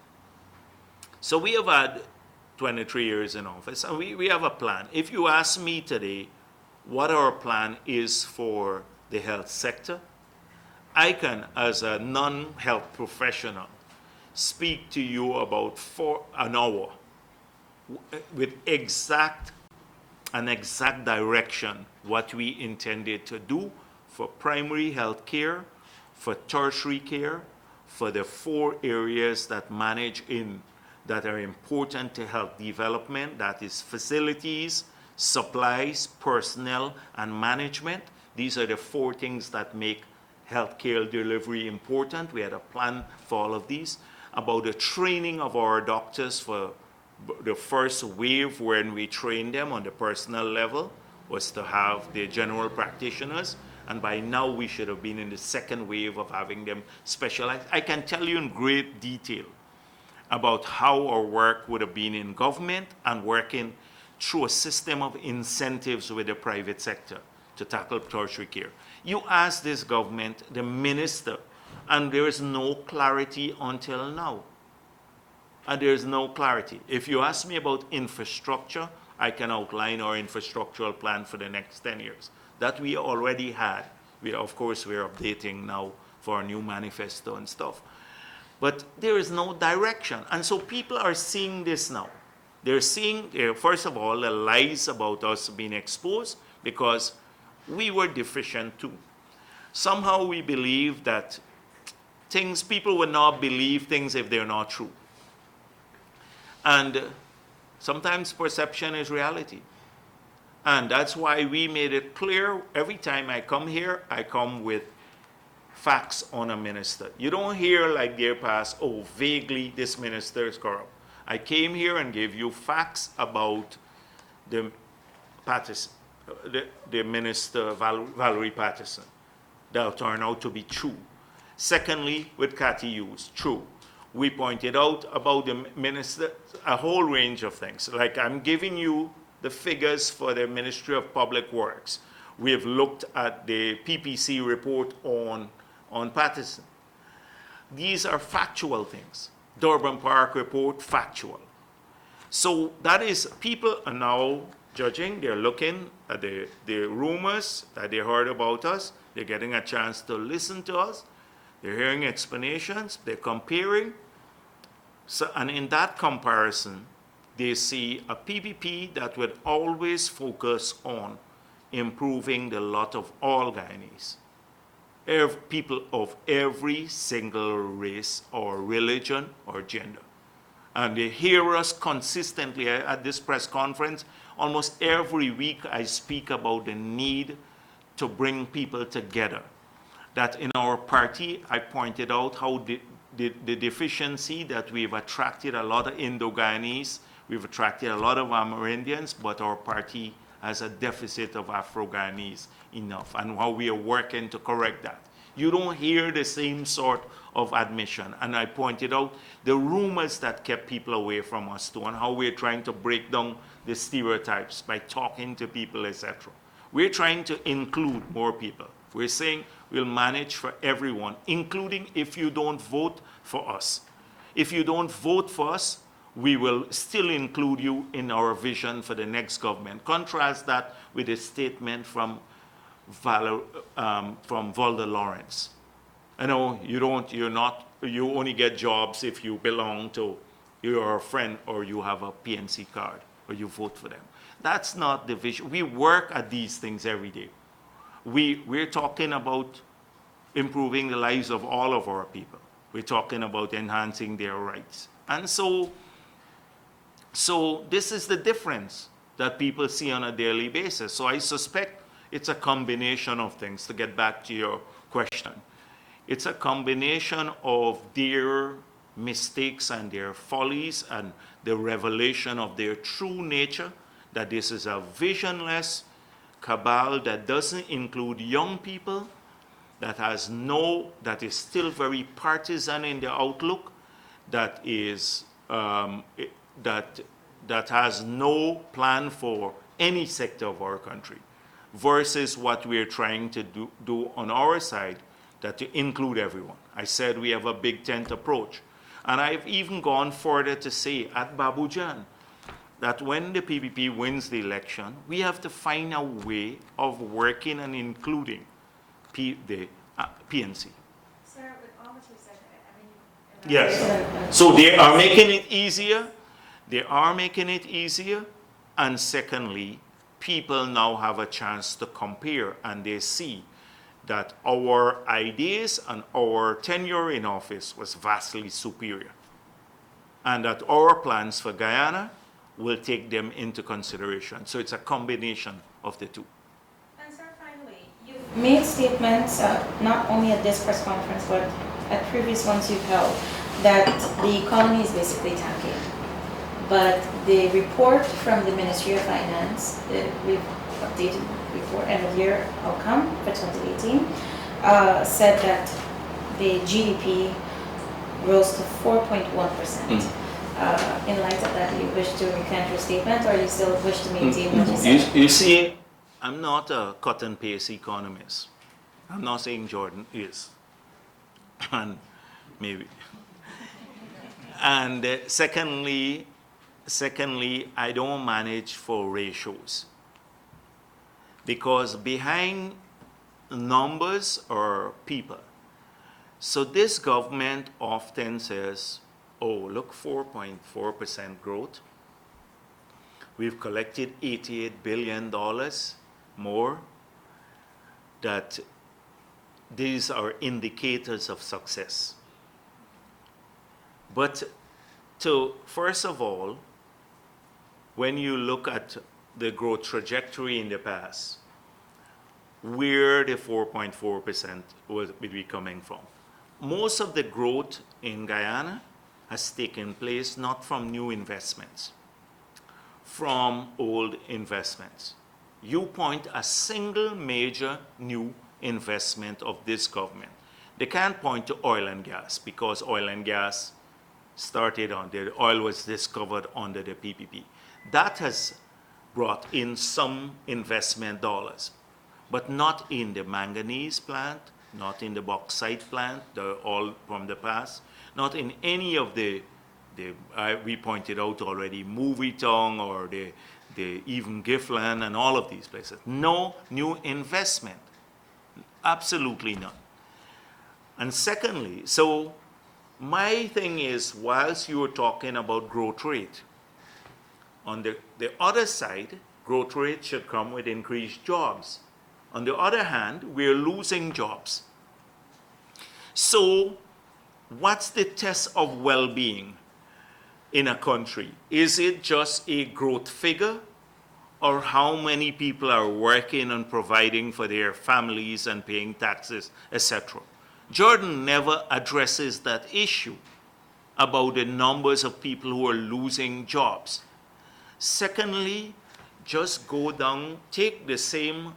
A: So we have had 23 years in office, and we have a plan. If you ask me today what our plan is for the health sector, I can, as a non-health professional, speak to you about for an hour with an exact direction what we intended to do for primary health care, for tertiary care, for the 4 areas that that are important to health development, that is facilities, supplies, personnel, and management. These are the 4 things that make healthcare delivery important. We had a plan for all of these. About the training of our doctors for the first wave when we trained them on the personnel level was to have the general practitioners, and by now we should have been in the second wave of having them specialized. I can tell you in great detail about how our work would have been in government and working through a system of incentives with the private sector to tackle tertiary care. You ask this government, the minister, and there is no clarity until now. And there is no clarity. If you ask me about infrastructure, I can outline our infrastructural plan for the next 10 years. That we already had. Of course, we're updating now for our new manifesto and stuff. But there is no direction. And so people are seeing this now. They're seeing, first of all, the lies about us being exposed because we were deficient too. Somehow we believe that people would not believe things if they're not true. And sometimes perception is reality. And that's why we made it clear every time I come here, I come with facts on a minister. You don't hear like their past, oh, vaguely this minister is corrupt. I came here and gave you facts about the minister, Valerie Patterson, that turned out to be true. Secondly, with Cathy Hughes, true. We pointed out about the minister, a whole range of things. Like I'm giving you the figures for the Ministry of Public Works. We have looked at the PPC report on Patterson. These are factual things. Durban Park report, factual. So that is, people are now judging, they're looking at the rumors that they heard about us, they're getting a chance to listen to us, they're hearing explanations, they're comparing. So, and in that comparison, they see a PPP that would always focus on improving the lot of all Guyanese. People of every single race or religion or gender. And they hear us consistently at this press conference. Almost every week I speak about the need to bring people together. That in our party, I pointed out how the deficiency that we've attracted a lot of Indo-Guyanese, we've attracted a lot of Amerindians, but our party has a deficit of Afro-Guyanese enough, and how we are working to correct that. You don't hear the same sort of admission. And I pointed out the rumors that kept people away from us too, and how we're trying to break down the stereotypes by talking to people, etc. We're trying to include more people. We're saying we'll manage for everyone, including if you don't vote for us. If you don't vote for us, we will still include you in our vision for the next government. Contrast that with a statement from Valda Lawrence. I know you only get jobs if you belong to, you're a friend or you have a PNC card or you vote for them. That's not the vision. We work at these things every day. We're talking about improving the lives of all of our people. We're talking about enhancing their rights. And so So this is the difference that people see on a daily basis. So I suspect it's a combination of things, to get back to your question. It's a combination of their mistakes and their follies and the revelation of their true nature, that this is a visionless cabal that doesn't include young people, that is still very partisan in their outlook, that is that has no plan for any sector of our country, versus what we're trying to do on our side, that to include everyone. I said we have a big tent approach. And I've even gone further to say at Babujan that when the PPP wins the election, we have to find a way of working and including the PNC.
C: Sir, with all that you said, I mean,
A: Yes. So they are making it easier. They are making it easier. And secondly, people now have a chance to compare, and they see that our ideas and our tenure in office was vastly superior, and that our plans for Guyana will take them into consideration. So it's a combination of the two.
C: and sir, finally,
B: You've made statements, not only at this press conference, but at previous ones you've held, that the economy is basically tanking. But the report from the Ministry of Finance, we've updated before end of year outcome for 2018, said that the GDP rose to 4.1%. In light of that, do you wish to recant your statement, or you still wish to maintain what you said?
A: You see, I'm not a cut and paste economist. I'm not saying Jordan is. And maybe. And secondly, I don't manage for ratios. Because behind numbers are people. So this government often says, oh, look, 4.4% growth. We've collected $88 billion more. That these are indicators of success. But first of all, when you look at the growth trajectory in the past, where the 4.4% will be coming from. Most of the growth in Guyana has taken place not from new investments, from old investments. You point a single major new investment of this government. They can't point to oil and gas, because oil and gas started on the oil was discovered under the PPP. That has brought in some investment dollars, but not in the manganese plant, not in the bauxite plant, all from the past, not in any of we pointed out already, Movie Tongue or the even Giftland and all of these places. No new investment, absolutely none. And secondly, so my thing is, whilst you were talking about growth rate, on the other side, growth rate should come with increased jobs. On the other hand, we're losing jobs. So what's the test of well-being in a country? Is it just a growth figure, or how many people are working and providing for their families and paying taxes, etc.? Jordan never addresses that issue about the numbers of people who are losing jobs. Secondly, just go down, take the same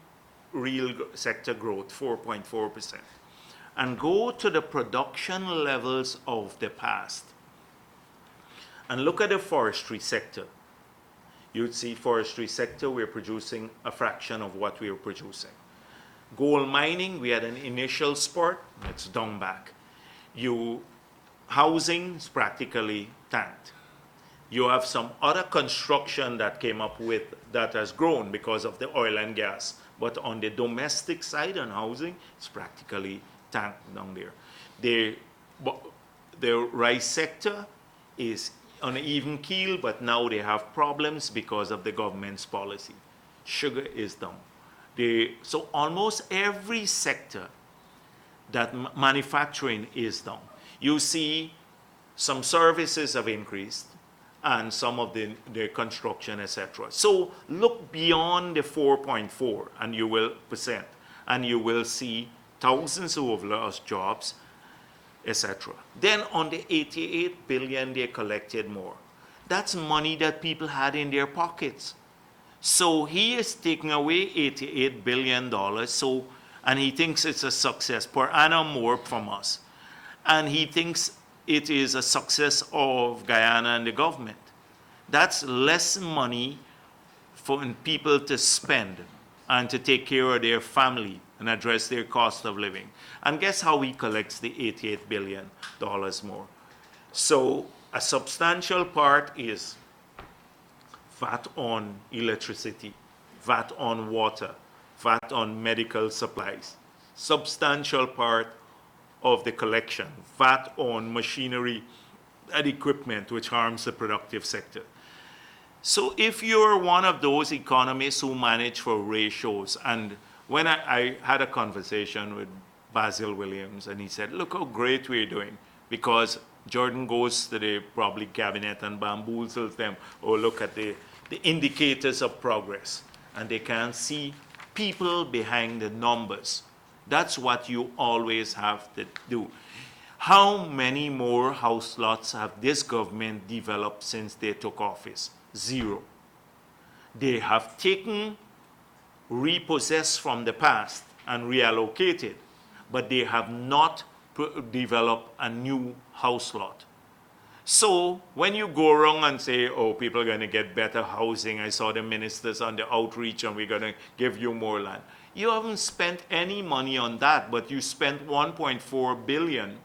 A: real sector growth, 4.4%, and go to the production levels of the past. And look at the forestry sector. You'd see forestry sector, we're producing a fraction of what we were producing. Gold mining, we had an initial spurt, it's down back. Housing is practically tanked. You have some other construction that came up with, that has grown because of the oil and gas. But on the domestic side on housing, it's practically tanked down there. The rice sector is on an even keel, but now they have problems because of the government's policy. Sugar is down. So almost every sector that manufacturing is down. You see some services have increased, and some of the construction, etc. So look beyond the 4.4 and you will percent, and you will see thousands who have lost jobs, etc. Then on the 88 billion they collected more. That's money that people had in their pockets. So he is taking away $88 billion, so, and he thinks it's a success per annum more from us. And he thinks it is a success of Guyana and the government. That's less money for people to spend and to take care of their family and address their cost of living. And guess how he collects the $88 billion more? So a substantial part is VAT on electricity, VAT on water, VAT on medical supplies. Substantial part of the collection, VAT on machinery and equipment, which harms the productive sector. So if you're one of those economists who manage for ratios, and when I had a conversation with Basil Williams, and he said, look how great we're doing, because Jordan goes to the probably cabinet and bamboozles them, or look at the indicators of progress, and they can see people behind the numbers. That's what you always have to do. How many more house lots have this government developed since they took office? 0. They have taken, repossessed from the past and reallocated, but they have not developed a new house lot. So when you go around and say, oh, people are going to get better housing, I saw the ministers on the outreach and we're going to give you more land. You haven't spent any money on that, but you spent 1.4 billion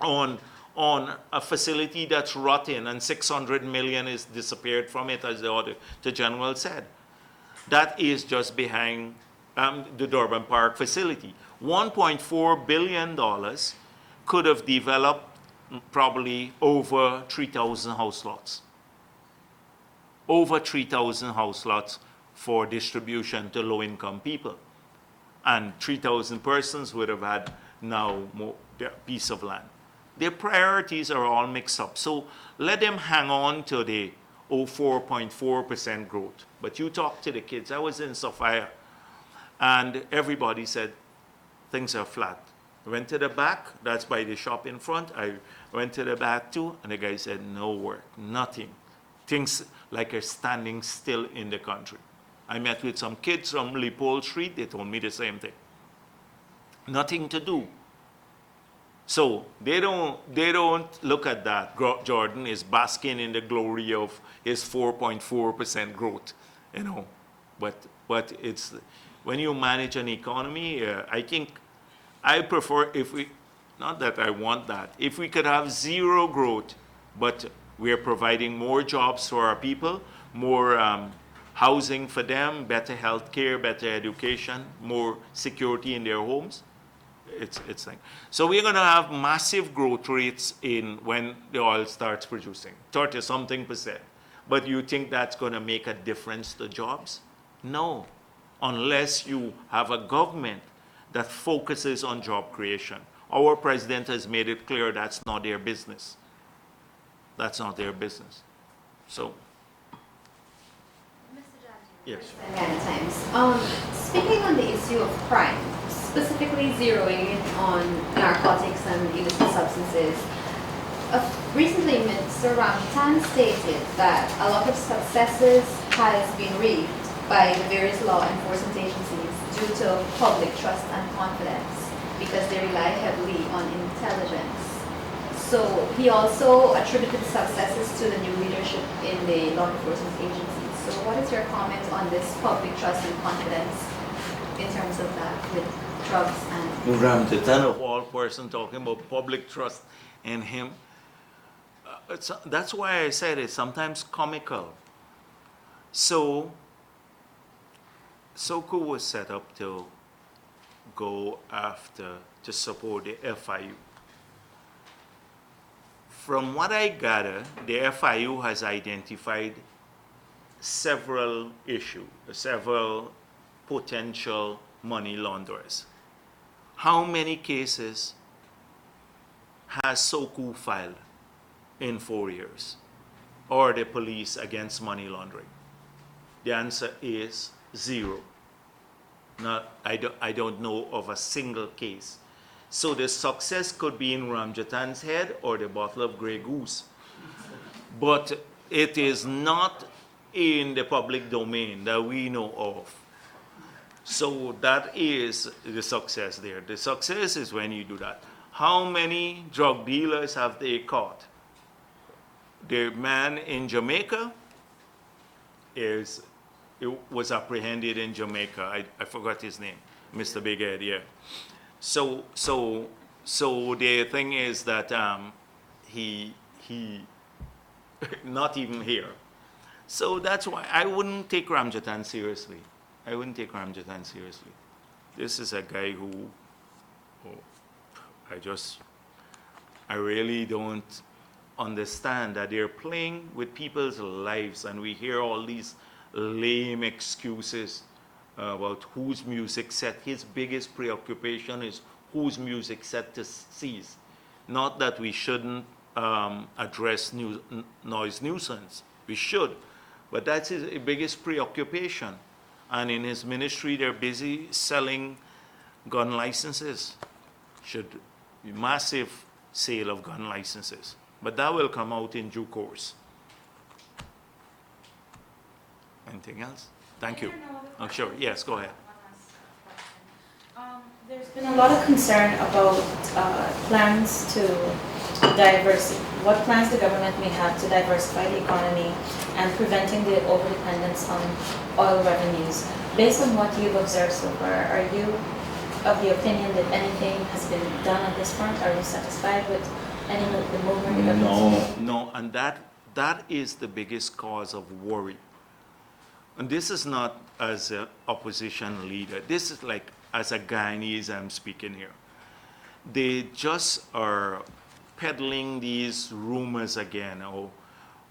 A: on a facility that's rotten, and 600 million is disappeared from it, as the Auditor General said. That is just behind the Durban Park facility. $1.4 billion could have developed probably over 3,000 house lots. Over 3,000 house lots for distribution to low-income people. And 3,000 persons would have had now more piece of land. Their priorities are all mixed up. So let them hang on to the 4.4% growth. But you talk to the kids. I was in Sophia, and everybody said things are flat. I went to the back, that's by the shop in front. I went to the back too, and the guy said, no work, nothing. Things like are standing still in the country. I met with some kids from Leopold Street, they told me the same thing. Nothing to do. So they don't look at that. Jordan is basking in the glory of his 4.4% growth, you know. But it's, when you manage an economy, I think I prefer, if we, not that I want that, if we could have 0 growth, but we are providing more jobs for our people, more housing for them, better health care, better education, more security in their homes. It's like, so we're going to have massive growth rates in when the oil starts producing, 30-something%. But you think that's going to make a difference to jobs? No, unless you have a government that focuses on job creation. Our president has made it clear that's not their business. That's not their business. So,
C: Mr. Jagdeo.
A: yes.
D: At times. Speaking on the issue of crime, specifically zeroing in on narcotics and illicit substances, recently Mr. Ramtan stated that a lot of successes has been reaped by the various law enforcement agencies due to public trust and confidence because they rely heavily on intelligence. So he also attributed successes to the new leadership in the law enforcement agencies. So what is your comment on this public trust and confidence in terms of that with drugs and...
A: Ramtan, of all person, talking about public trust in him. That's why I said it's sometimes comical. So, SOCO was set up to go after, to support the FIU. From what I gather, the FIU has identified several issues, several potential money launderers. How many cases has SOCO filed in 4 years? or the police against money laundering? The answer is zero. I don't know of a single case. So the success could be in Ramjatan's head or the bottle of Grey Goose. But it is not in the public domain that we know of. So that is the success there. The success is when you do that. How many drug dealers have they caught? The man in Jamaica was apprehended in Jamaica. I forgot his name, Mr. Big Ed, yeah. So the thing is that he not even here. So that's why I wouldn't take Ramjatan seriously. I wouldn't take Ramjatan seriously. This is a guy who I really don't understand that they're playing with people's lives, and we hear all these lame excuses about whose music set. His biggest preoccupation is whose music set to cease. Not that we shouldn't address noise nuisance. We should, but that's his biggest preoccupation. And in his ministry, they're busy selling gun licenses. Should be massive sale of gun licenses. But that will come out in due course. Anything else? Thank you. Oh, sure. Yes, go ahead.
B: There's been a lot of concern about plans to what plans the government may have to diversify the economy and preventing the overdependence on oil revenues. Based on what you've observed so far, are you of the opinion that anything has been done on this front? Are you satisfied with any of the movement the government's made?
A: No, and that is the biggest cause of worry. And this is not as an opposition leader. This is like as a Guyanese I'm speaking here. They just are peddling these rumors again. Oh,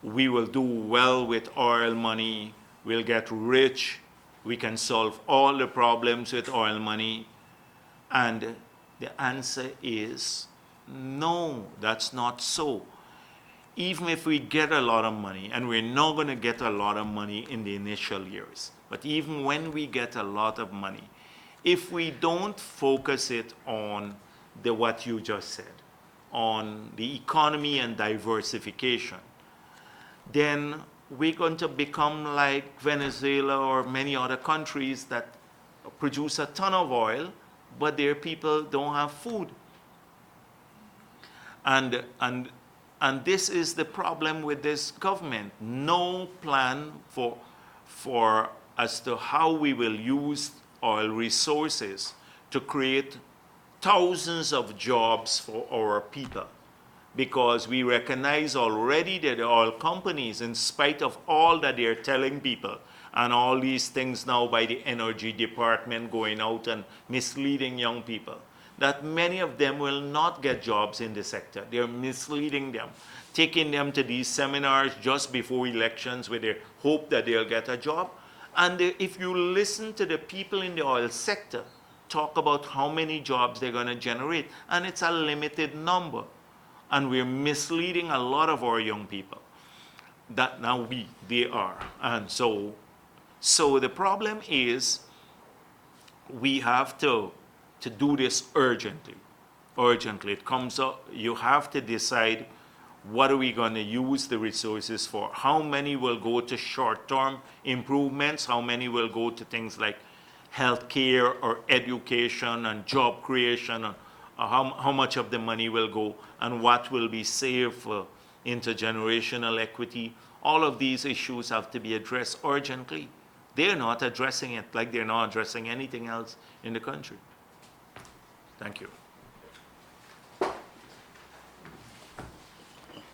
A: we will do well with oil money. We'll get rich. We can solve all the problems with oil money. And the answer is no, that's not so. Even if we get a lot of money, and we're not going to get a lot of money in the initial years, but even when we get a lot of money, if we don't focus it on what you just said, on the economy and diversification, then we're going to become like Venezuela or many other countries that produce a ton of oil, but their people don't have food. And this is the problem with this government. No plan for as to how we will use oil resources to create thousands of jobs for our people. Because we recognize already that the oil companies, in spite of all that they're telling people, and all these things now by the energy department going out and misleading young people, that many of them will not get jobs in the sector. They're misleading them, taking them to these seminars just before elections with the hope that they'll get a job. And if you listen to the people in the oil sector talk about how many jobs they're going to generate, and it's a limited number. And we're misleading a lot of our young people. That now they are. And so the problem is we have to do this urgently. Urgently. It comes up, you have to decide what are we going to use the resources for? How many will go to short-term improvements? How many will go to things like healthcare or education and job creation? And how much of the money will go and what will be saved for intergenerational equity? All of these issues have to be addressed urgently. They're not addressing it like they're not addressing anything else in the country. Thank you.